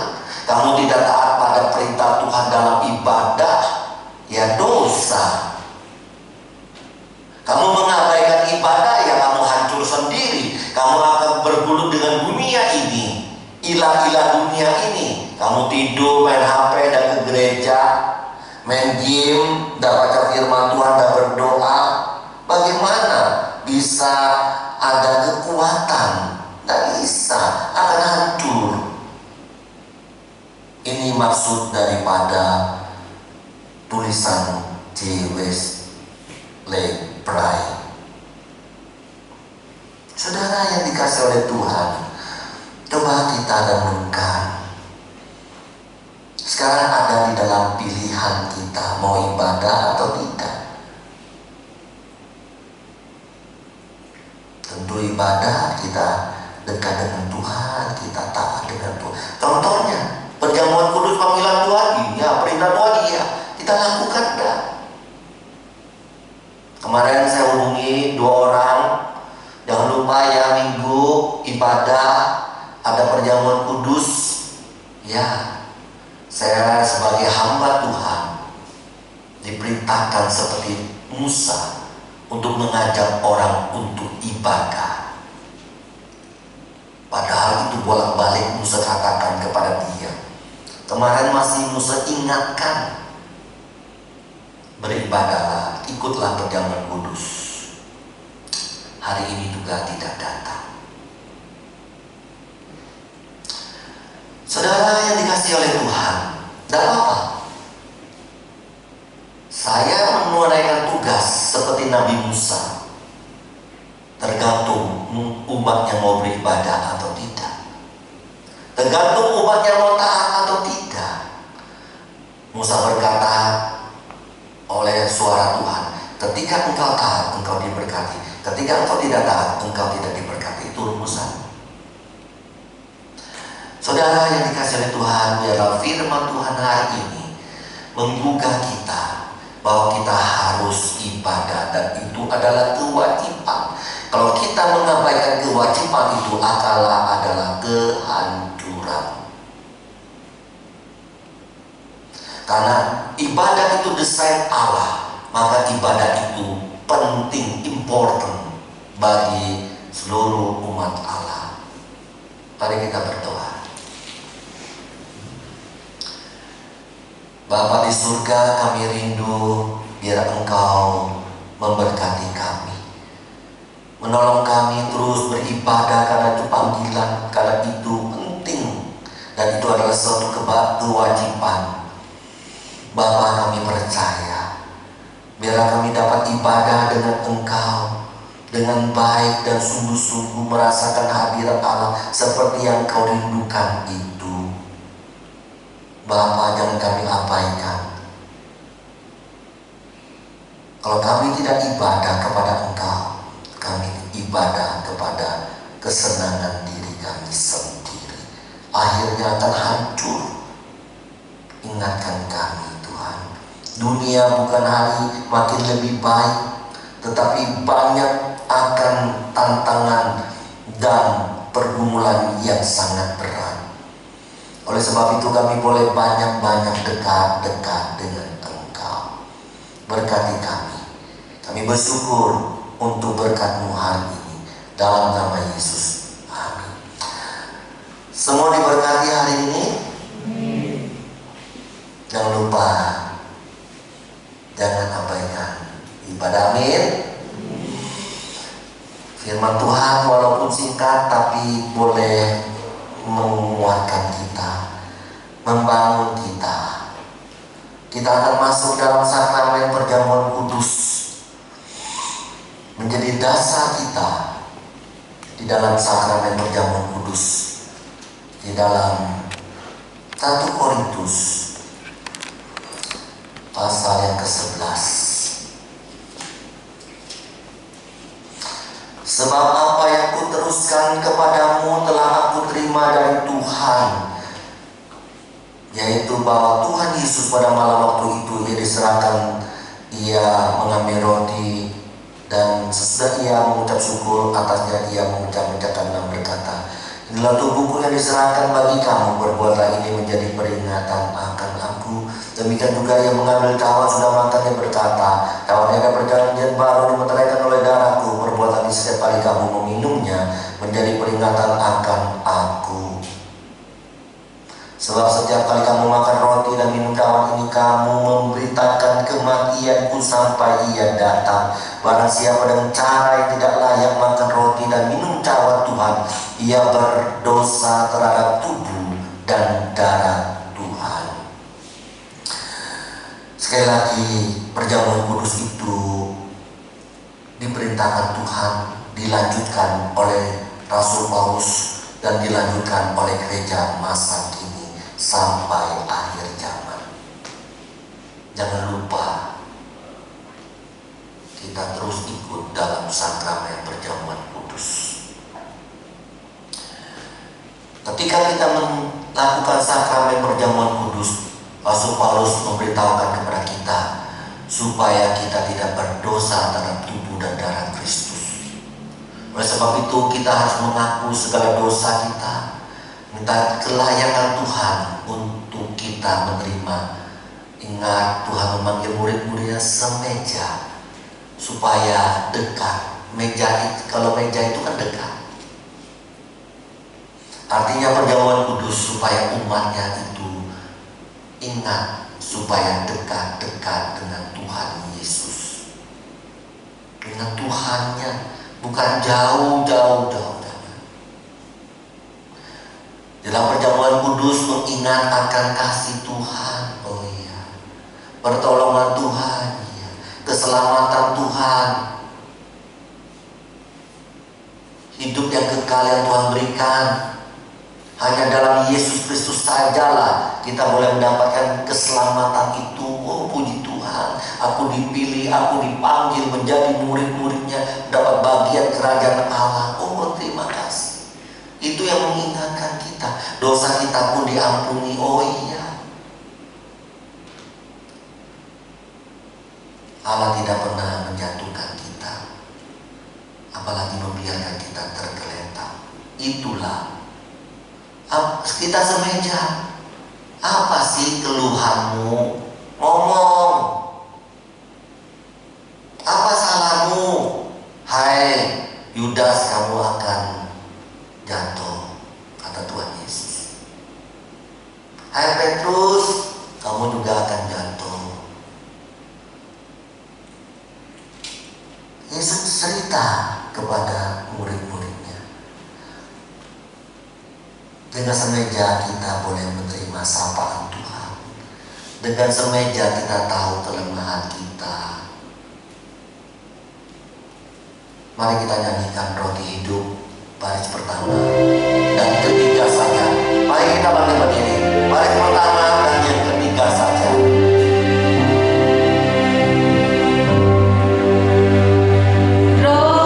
kamu tidak taat pada perintah Tuhan dalam ibadah, ya dosa. Kamu mengabaikan ibadah, ya kamu hancur sendiri. Kamu akan bergulut dengan dunia ini, ilah-ilah dunia ini. Kamu tidur, main HP, dan ke gereja, main game, dan baca firman Tuhan, dan berdoa. Bagaimana bisa ada kekuatan? Tidak bisa, akan hancur. Ini maksud daripada tulisan J. Wesley Pry. Saudara yang dikasih oleh Tuhan, coba kita renungkan. Sekarang ada di dalam pilihan kita, mau ibadah atau tidak. Tentu ibadah, kita dekat dengan Tuhan, kita taat dengan Tuhan. Contohnya perjamuan kudus panggilan Tuhan, iya. Perintah Tuhan, iya. Kita lakukan dah. Kemarin saya hubungi 2 orang. Jangan lupa ya, minggu ibadah ada perjamuan kudus. Ya, saya sebagai hamba Tuhan diperintahkan seperti Musa untuk mengajak orang untuk ibadah. Padahal itu bolak-balik Musa katakan kepada dia. Kemarin masih Musa ingatkan, beribadahlah, ikutlah perjamuan kudus. Hari ini juga tidak datang. Saudara yang dikasihi oleh Tuhan, tidak apa-apa. Saya menunaikan tugas seperti Nabi Musa. Tergantung umatnya mau beribadah atau tidak. Tergantung umatnya mau taat atau tidak. Musa berkata oleh suara Tuhan, ketika engkau taat, engkau diberkati. Ketika engkau tidak taat, engkau tidak diberkati. Itu rumusan. Saudara yang dikasihi oleh Tuhan, biarlah firman Tuhan hari ini menggugah kita bahwa kita harus ibadah, dan itu adalah kewajiban. Kalau kita mengabaikan kewajiban itu, akalah adalah kehancuran. Karena ibadah itu desain Allah, maka ibadah itu penting, important bagi seluruh umat Allah. Mari kita berdoa. Bapa di surga, kami rindu biar Engkau memberkati kami, menolong kami terus beribadah, karena itu panggilan, karena itu penting, dan itu adalah suatu kewajiban. Bapa, kami percaya biar kami dapat ibadah dengan Engkau dengan baik dan sungguh-sungguh merasakan hadirat Allah seperti yang Kau rindukan itu. Bapa, jangan kami abaikan. Kalau kami tidak ibadah kepada Engkau, kami ibadah kepada kesenangan diri kami sendiri. Akhirnya akan hancur. Ingatkan kami Tuhan, dunia bukan hari makin lebih baik, tetapi banyak akan tantangan dan pergumulan yang sangat berat. Oleh sebab itu kami boleh banyak-banyak dekat-dekat dengan Engkau. Berkati kami. Kami bersyukur untuk berkat-Mu hari ini. Dalam nama Yesus. Amin. Semua diberkati hari ini. Jangan lupa, jangan abaikan ibadah. Amin. Firman Tuhan walaupun singkat tapi boleh menguatkan kita, membangun kita. Kita akan masuk dalam sakramen perjamuan kudus, menjadi dasar kita di dalam sakramen perjamuan kudus. Di dalam 1 Korintus pasal yang ke-11. Sebab apa yang kuteruskan kepadamu telah aku terima dari Tuhan, yaitu bahwa Tuhan Yesus pada malam waktu itu ia diserahkan, ia mengambil roti, dan sesudah ia mengucap syukur atasnya ia mengucap-ucapkan dan berkata, inilah tubuhku yang diserahkan bagi kamu, perbuatlah ini menjadi peringatan akan aku. Demikian juga ia mengambil cawan sudah makan, ia berkata, cawan ini ada perjanjian baru dimeteraikan oleh darahku, perbuatlah ini setiap kali kamu meminumnya menjadi peringatan akan aku. Sebab setiap kali kamu makan roti dan minum cawan ini, kamu memberitakan kematianku sampai ia datang. Barang siapa dengan cara yang tidak layak makan roti dan minum cawan Tuhan, ia berdosa terhadap tubuh dan darah Tuhan. Sekali lagi, perjamuan kudus itu diperintahkan Tuhan, dilanjutkan oleh Rasul Paulus, dan dilanjutkan oleh gereja masa kini sampai akhir zaman. Jangan lupa kita terus ikut dalam sakramen perjamuan kudus. Ketika kita melakukan sakramen perjamuan kudus, Rasul Paulus memberitahukan kepada kita supaya kita tidak berdosa terhadap tubuh dan darah Kristus. Oleh sebab itu kita harus mengaku segala dosa kita, minta kelayakan Tuhan untuk kita menerima. Ingat, Tuhan memanggil murid-muridnya semeja supaya dekat. Kalau meja itu kan dekat. Artinya perjamuan kudus supaya umatnya itu ingat, supaya dekat-dekat dengan Tuhan Yesus. Dengan Tuhannya, bukan jauh-jauh. Dalam perjamuan kudus mengingat akan kasih Tuhan, oh iya, pertolongan Tuhan, iya, keselamatan Tuhan, hidup yang kekal yang Tuhan berikan. Hanya dalam Yesus Kristus sajalah kita boleh mendapatkan keselamatan itu. Oh puji Tuhan, aku dipilih, aku dipanggil menjadi murid-muridnya, dapat bagian kerajaan Allah. Oh terima kasih. Itu yang mengingatkan kita, dosa kita pun diampuni. Oh iya, Allah tidak pernah menjatuhkan kita, apalagi membiarkan kita tergeletak. Itulah kita semeja. Apa sih keluhanmu? Ngomong. Apa salahmu? Hai Yudas, kamu akan jatuh, kata Tuhan Yesus. Hai Petrus, kamu juga akan jatuh. Yesus cerita kepada murid-muridnya. Dengan semeja kita boleh menerima sapaan Tuhan. Dengan semeja kita tahu kelemahan kita. Mari kita nyanyikan roti hidup baris pertama dan ketiga saja. Mari kita bangkit berdiri. Baris pertama dan yang ketiga saja. So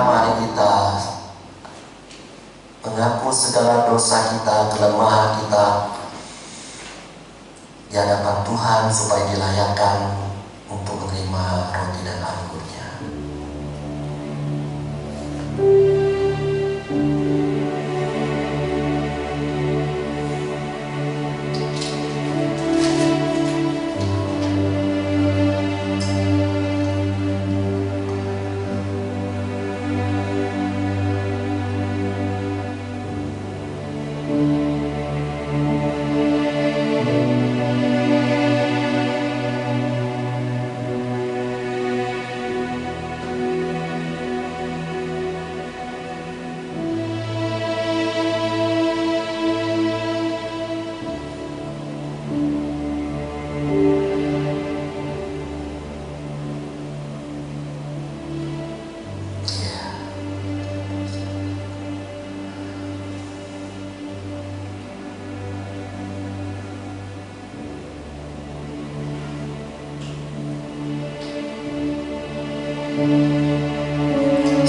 mari kita mengaku segala dosa kita, kelemahan kita di hadapan Tuhan supaya dilayakkan untuk menerima roti dan anggurnya.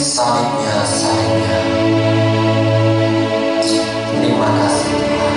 Salibnya, salibnya. Terima kasih Tuhan.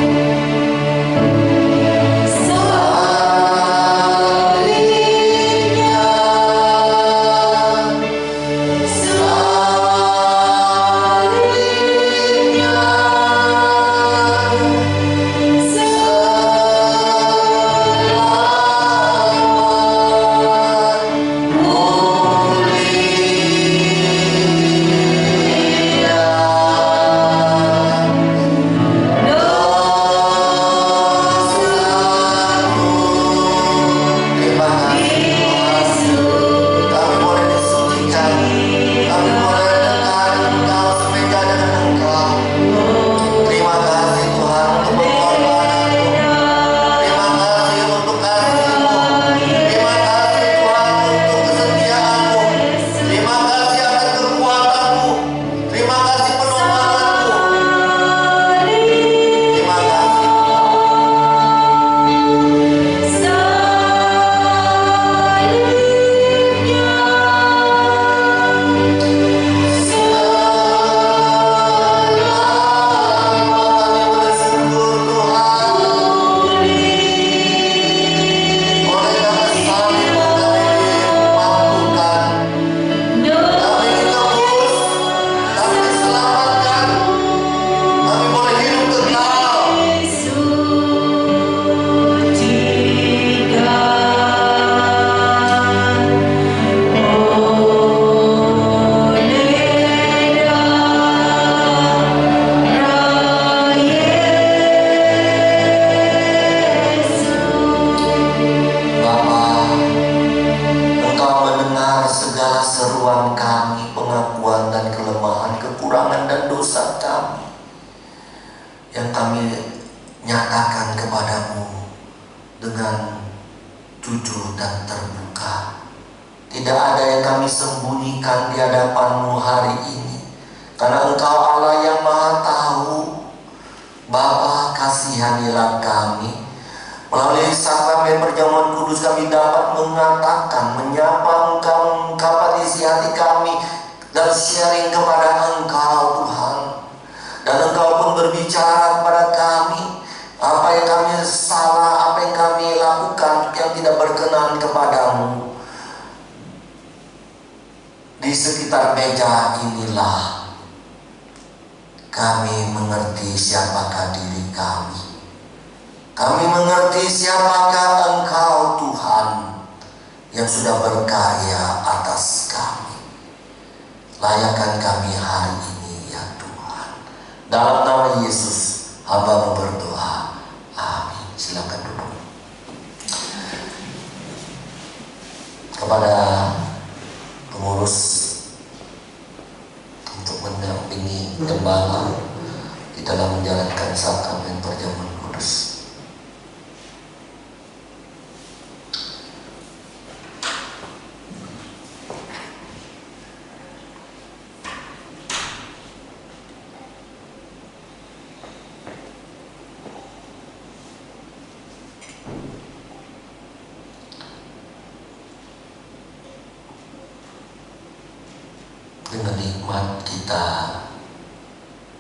Dengan nikmat kita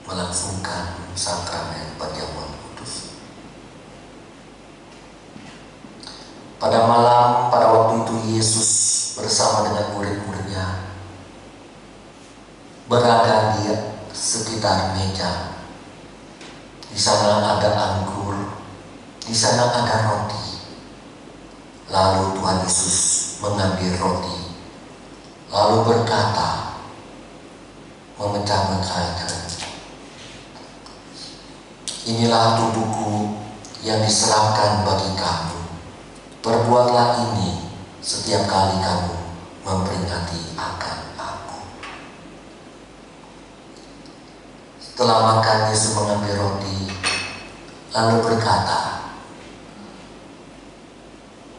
melangsungkan sakramen perjamuan kudus. Pada malam, pada waktu itu Yesus bersama dengan murid-muridnya berada di sekitar meja. Di sana ada anggur, di sana ada roti. Lalu Tuhan Yesus mengambil roti, lalu berkata, memecah-mecahnya, "Inilah tubuhku yang diserahkan bagi kamu. Perbuatlah ini setiap kali kamu memperingati akan aku." Setelah makan, Yesus mengambil roti, lalu berkata,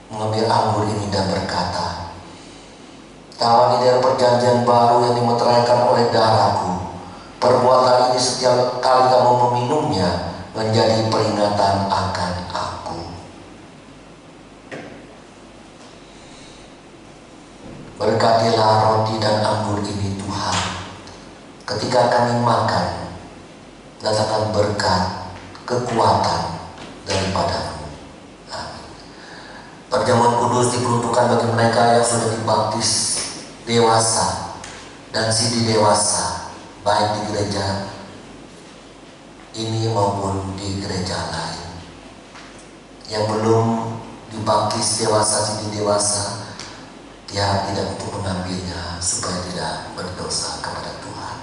mengambil anggur ini dan berkata, "Kawan, ini adalah perjanjian baru yang dimeteraikan oleh darahku. Perbuatlah ini setiap kali kamu meminumnya menjadi peringatan akan aku." Berkatilah roti dan anggur ini Tuhan. Ketika kami makan, datangkan berkat, kekuatan daripada-Mu. Amin. Perjamuan kudus diperuntukkan bagi mereka yang sudah dibaptis dewasa dan sidi dewasa, baik di gereja ini maupun di gereja lain. Yang belum dibaptis dewasa, sidi dewasa, dia tidak untuk mengambilnya supaya tidak berdosa kepada Tuhan.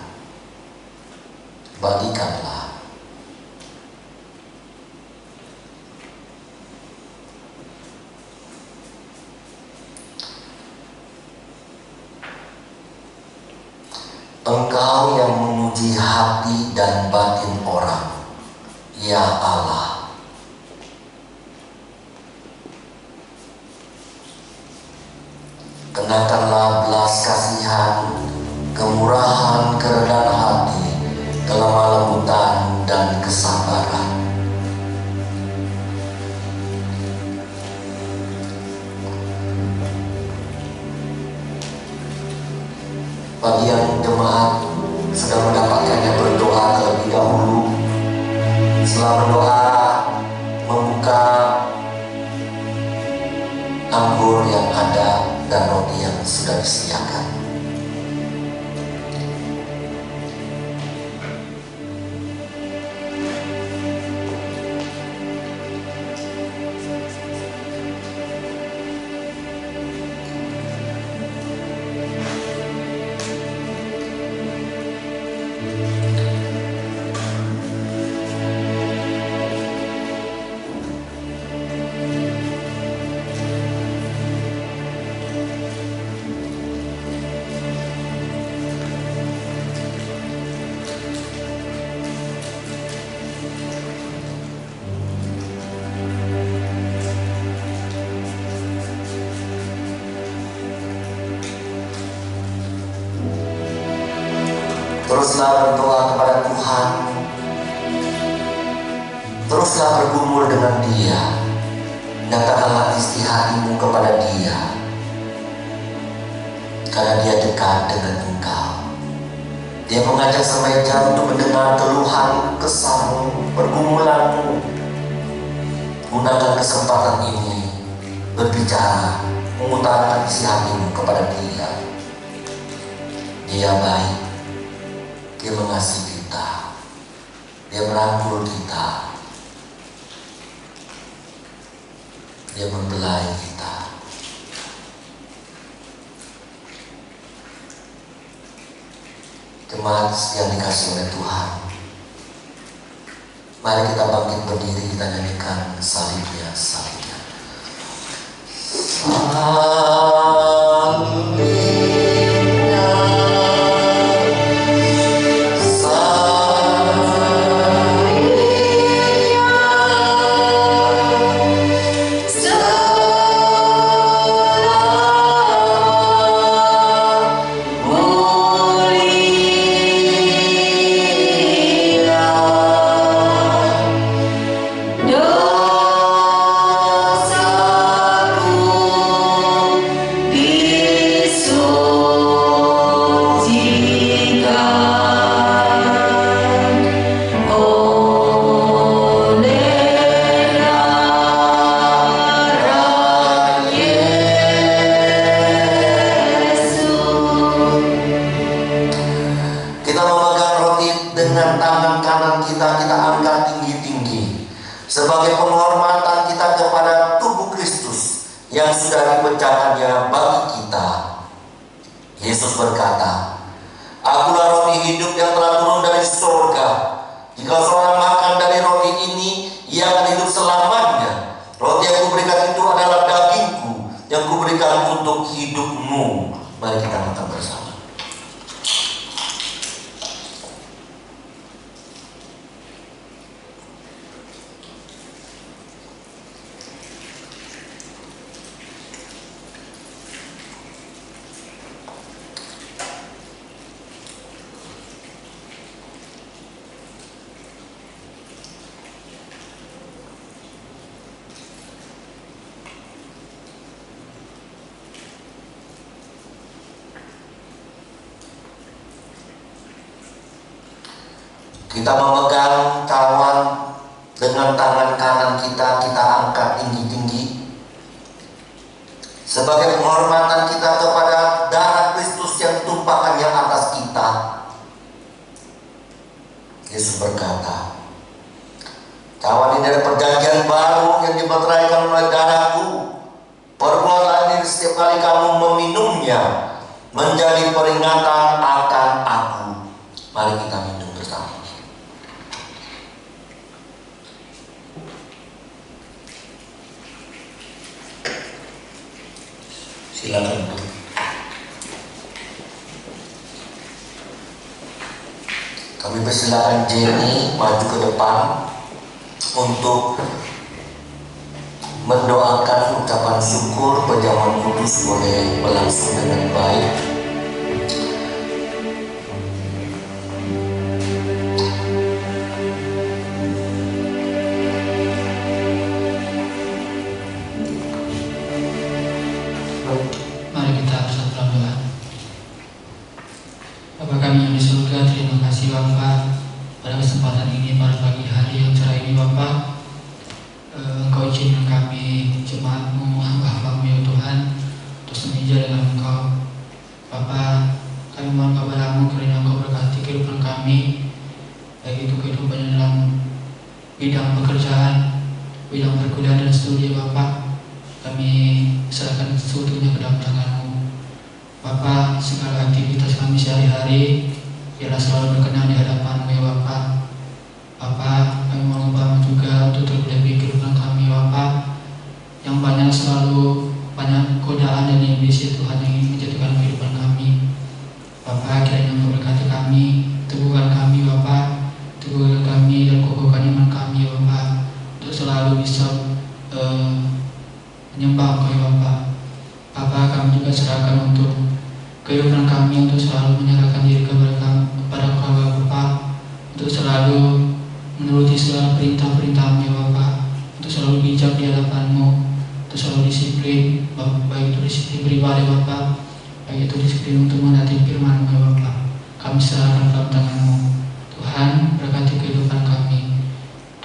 Bagikanlah. Engkau yang menguji hati dan batin orang, ya Allah. Kenakanlah belas kasihan, kemurahan, kerendahan hati, kelemah lembutan dan kesabaran. Bagi yang jemaat sedang mendapatkannya, berdoa terlebih dahulu. Setelah berdoa, membuka anggur yang ada dan roti yang sudah disediakan. Teruslah berdoa kepada Tuhan. Teruslah bergumul dengan Dia. Nyatakanlah isi hatimu kepada Dia, karena Dia dekat dengan engkau. Dia mengajak semeja untuk mendengar keluhan, kesahmu, pergumulanmu. Gunakan kesempatan ini berbicara, mengutarakan isi hatimu kepada Dia. Dia baik. Dia mengasihi kita, Dia merangkul kita, Dia membelai kita. Jemaat yang dikasihi oleh Tuhan, mari kita bangkit berdiri, kita nyanyikan salibnya, salibnya. Dosaku memegang roti dengan tangan kanan kita, kita angkat tinggi-tinggi sebagai penghormatan kita kepada tubuh Kristus yang sudah dipecahkannya bagi kita. Yesus berkata, "Akulah roti hidup yang telah turun dari surga. Jika seorang makan dari roti ini, ia akan hidup selamanya. Roti yang kuberikan itu adalah dagingku yang kuberikan untuk hidupmu." Mari kita makan bersama. Kita memegang cawan dengan tangan kanan kita, kita angkat tinggi-tinggi sebagai penghormatan kita kepada darah Kristus yang ditumpahkannya atas kita. Yesus berkata, "Cawan ini adalah perjanjian baru yang dimeteraikan oleh darahku. Perbuatlah ini setiap kali kamu meminumnya menjadi peringatan akan aku." Mari kita minum bersama. Silakan Bu. Kami persilakan Jenny maju ke depan untuk mendoakan ucapan syukur perjamuan kudus boleh berlangsung dengan baik. Mari kita bersatu dalam doa. Bapa kami yang di surga, terima kasih Bapa pada kesempatan ini, pada pagi hari yang cerah ini Bapa. Engkau izinkan kami jemaat-Mu, hamba-hamba-Mu ya Tuhan, untuk semeja dengan Engkau. Bapa, kami mohon kepada-Mu kiranya Engkau berkati kehidupan kami, baik itu kehidupan dalam bidang pekerjaan, bidang perkuliahan dan studi Bapa. Kami serahkan sesuatunya ke dalam tangan-Mu Bapa. Segala aktivitas kami sehari-hari biarlah selalu berkenan di hadapan-Mu ya Bapa. Bapa, kami mohon Bapa juga untuk terlebih kehidupan kami Bapa, yang selalu banyak godaan dan iblis ya Tuhan yang ingin menjatuhkan kehidupan kami. Bapa, kiranya memberkati kami, teguhkan kami Bapa, teguhkan kami dan kokohkan iman kami Bapa, untuk selalu bisa menyembah Engkau ya Bapa. Bapa, kami juga serahkan untuk kehidupan kami, untuk selalu menyerahkan diri kepada Engkau Bapa, untuk selalu menuruti segala perintah-perintah-Mu ya Bapa, untuk selalu bijak di hadapan-Mu, untuk selalu disiplin, baik itu disiplin beribadah Bapa, baik itu disiplin untuk menghayati firman-Mu ya Bapa. Kami serahkan dalam tangan-Mu Tuhan, berkati kehidupan kami.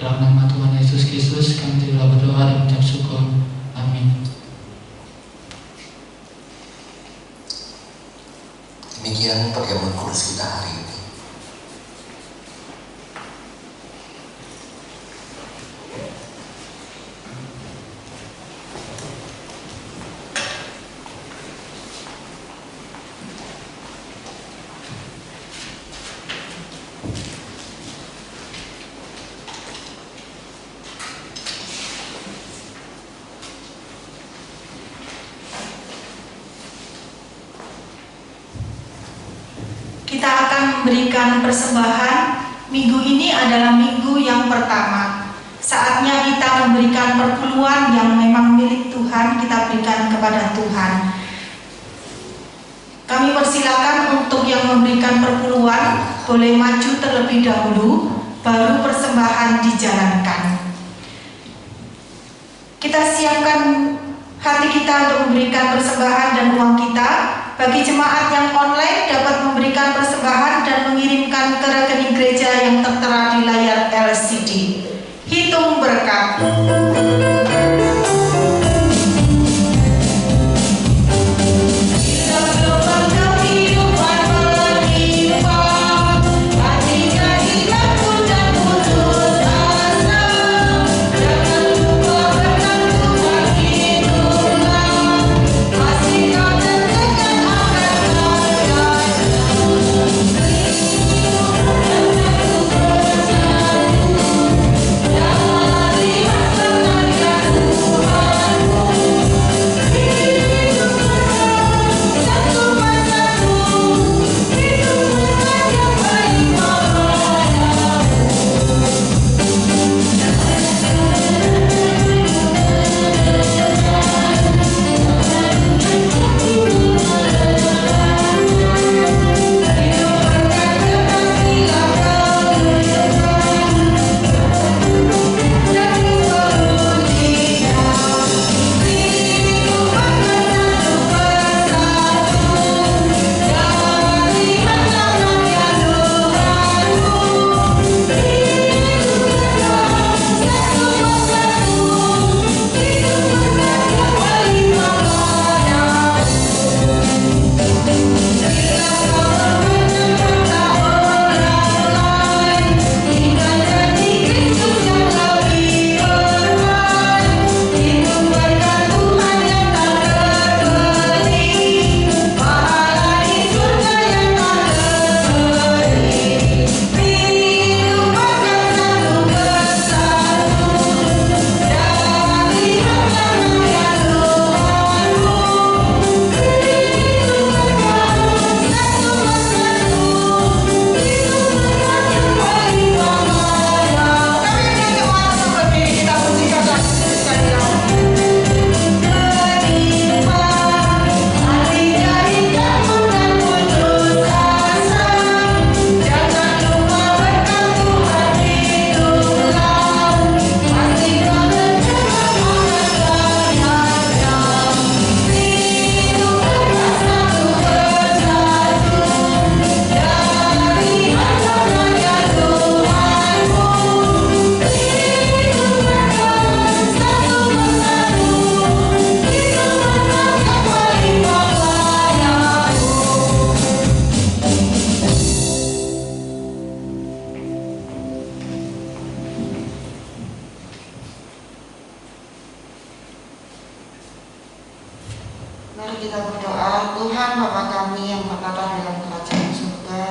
Dalam nama Tuhan Yesus Kristus kami telah berdoa dan mengucap syukur. Amin. Demikian perjamuan kudus kita hari ini. Kita akan memberikan persembahan. Minggu ini adalah minggu yang pertama. Saatnya kita memberikan perpuluhan yang memang milik Tuhan, kita berikan kepada Tuhan. Kami persilakan untuk yang memberikan perpuluhan boleh maju terlebih dahulu, baru persembahan dijalankan. Kita siapkan hati kita untuk memberikan persembahan dan uang kita. Bagi jemaat yang online dapat memberikan persembahan dan mengirimkan ke rekening gereja yang tertera di layar LCD. Hitung berkat. Kita kepada kehidupan berlimpah, Mari kita berdoa. Tuhan Bapa kami yang berkata dalam kerajaan surga,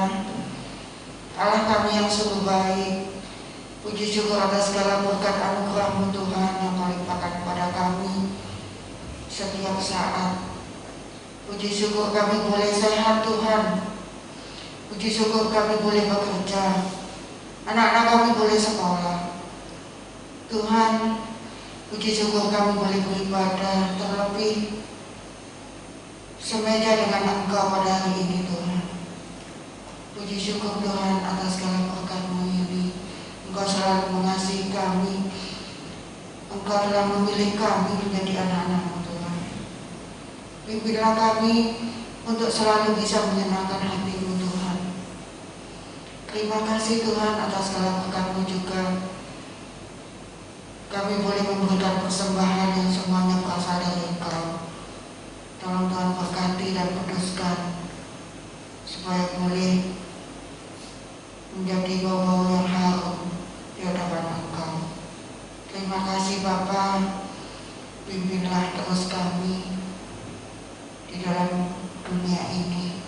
Allah kami yang sungguh baik, puji syukur atas segala berkat anugerah-Mu Tuhan yang Kau limpahkan kepada kami setiap saat. Puji syukur kami boleh sehat Tuhan, puji syukur kami boleh bekerja, anak-anak kami boleh sekolah Tuhan. Puji syukur kami boleh beribadah, terlebih semeja dengan Engkau pada hari ini Tuhan. Puji syukur Tuhan atas segala berkat-Mu ini. Engkau selalu mengasihi kami, Engkau telah memilih kami menjadi anak-anak-Mu Tuhan. Pimpinlah kami untuk selalu bisa menyenangkan hati-Mu Tuhan. Terima kasih Tuhan atas segala berkat-Mu juga. Kami boleh memberikan persembahan yang semuanya berasal dari Engkau. Tolong Tuhan berkati dan kuduskan supaya boleh menjadi bau-bau yang harum di hadapan Engkau. Terima kasih Bapa, pimpinlah terus kami di dalam dunia ini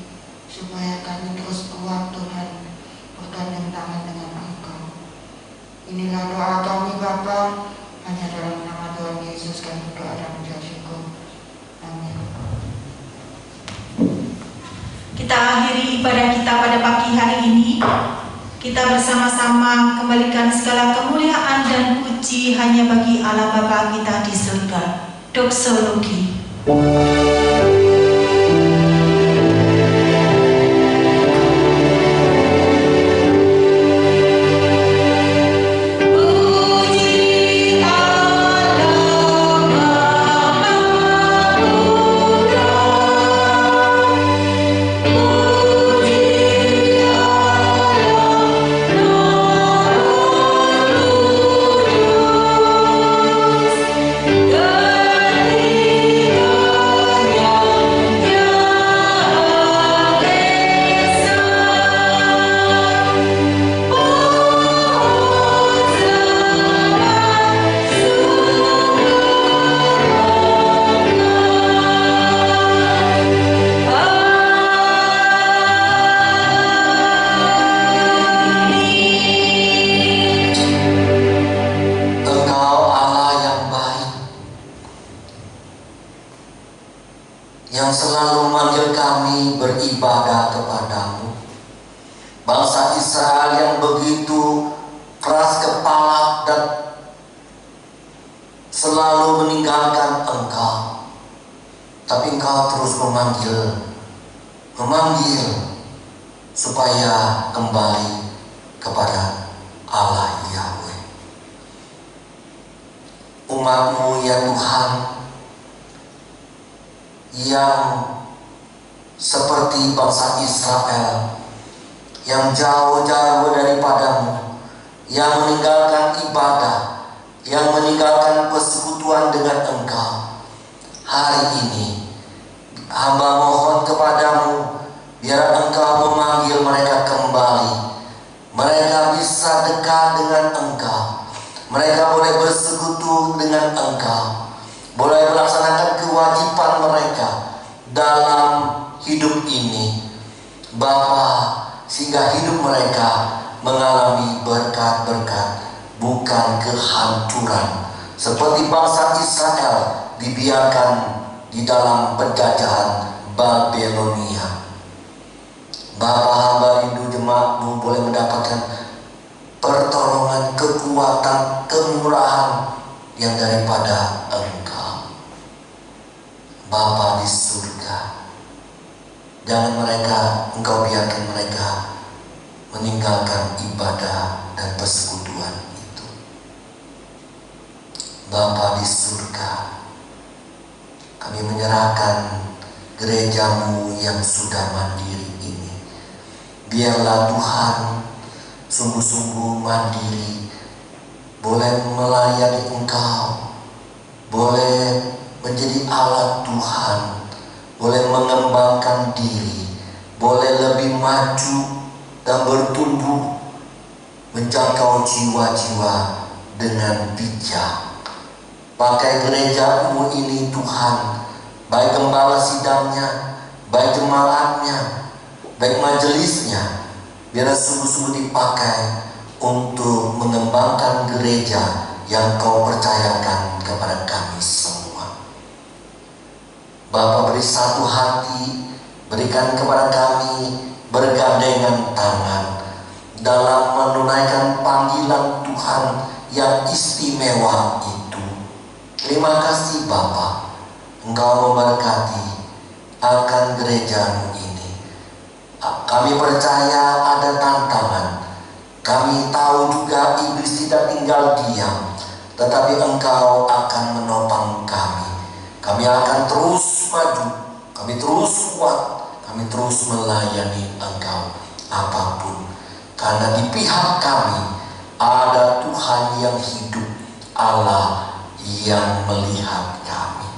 supaya kami terus kuat Tuhan, bergandeng tangan dengan Engkau. Inilah doa kami Bapa, hanya dalam nama Tuhan Yesus kami berdoa dan mengucap syukur. Amin. Kita akhiri ibadah kita pada pagi hari ini. Kita bersama-sama kembalikan segala kemuliaan dan puji hanya bagi Allah Bapa kita di surga. Doksologi. yang selalu memanggil kami beribadah kepadamu. Bangsa Israel yang begitu keras kepala dan selalu meninggalkan Engkau, tapi Engkau terus memanggil supaya kembali kepada Allah Yahweh. Umat-Mu ya Tuhan, yang seperti bangsa Israel yang jauh-jauh daripada-Mu, yang meninggalkan ibadah, yang meninggalkan persekutuan dengan Engkau. Hari ini hamba mohon kepadamu, biar Engkau memanggil mereka kembali. Mereka bisa dekat dengan Engkau, mereka boleh bersekutu dengan Engkau, boleh melaksanakan kewajiban mereka dalam hidup ini, Bapa, sehingga hidup mereka mengalami berkat-berkat, bukan kehancuran seperti bangsa Israel dibiarkan di dalam penjajahan Babilonia. Bapa, hamba rindu jemaat-Mu boleh mendapatkan pertolongan, kekuatan, kemurahan yang daripada Engkau. Bapa di surga, jangan Engkau biarkan mereka meninggalkan ibadah dan persekutuan itu. Bapa di surga, kami menyerahkan gereja-Mu yang sudah mandiri ini. Biarlah Tuhan sungguh-sungguh mandiri, boleh melayani Engkau, boleh menjadi alat Tuhan, boleh mengembangkan diri, boleh lebih maju dan bertumbuh, menjangkau jiwa-jiwa dengan bijak. Pakai gereja-Mu ini Tuhan baik gembala sidangnya, baik jemaatnya, baik majelisnya, biarlah sungguh-sungguh dipakai untuk mengembangkan gereja yang Kau percayakan kepada kami semua. Bapa, beri satu hati, berikan kepada kami bergandengan tangan dalam menunaikan panggilan Tuhan yang istimewa itu. Terima kasih Bapa, Engkau memberkati akan gereja-Mu ini. Kami percaya ada tantangan. Kami tahu juga iblis tidak tinggal diam, tetapi Engkau akan menopang kami. Kami akan terus maju, kami terus kuat, kami terus melayani Engkau apapun. Karena di pihak kami ada Tuhan yang hidup, Allah yang melihat kami.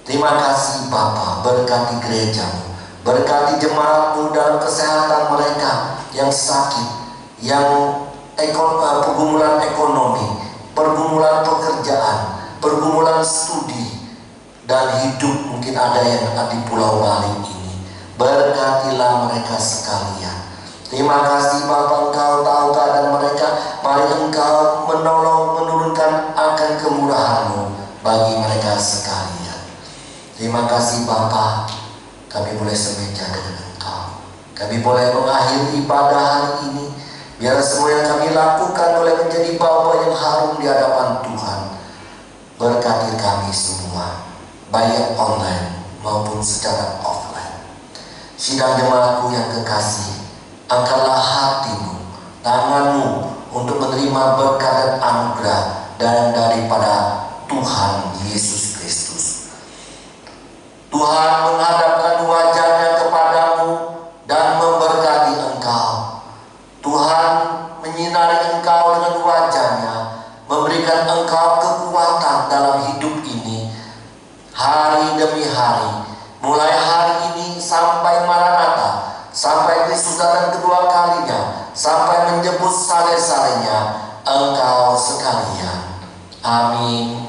Terima kasih Bapa, berkati gereja-Mu, berkati jemaat-Mu dalam kesehatan mereka yang sakit, yang pergumulan ekonomi, pergumulan pekerjaan, pergumulan studi, dan hidup mungkin ada yang di Pulau Bali ini. Berkatilah mereka sekalian. Terima kasih Bapa, Engkau tahu keadaan mereka. Mari Engkau menolong, menurunkan akan kemurahan-Mu bagi mereka sekalian. Terima kasih Bapa, kami boleh semeja dengan Engkau. Kami boleh mengakhiri ibadah hari ini. Biar semua yang kami lakukan boleh menjadi bau yang harum di hadapan Tuhan. Berkati kami semua, baik online maupun secara offline. Sidang jemaatku yang kekasih, angkatlah hatimu, tanganmu untuk menerima berkat dan anugerah dan daripada Tuhan Yesus Kristus. Tuhan menghadapkan wajahnya kepadamu dan memberkati engkau. Tuhan menyinari engkau dengan wajahnya, memberikan engkau kekuatan dalam hidup ini, hari demi hari, mulai hari ini sampai Maranatha, sampai Kristus datang kedua kalinya, sampai menjemput sale-salenya engkau sekalian. Amin.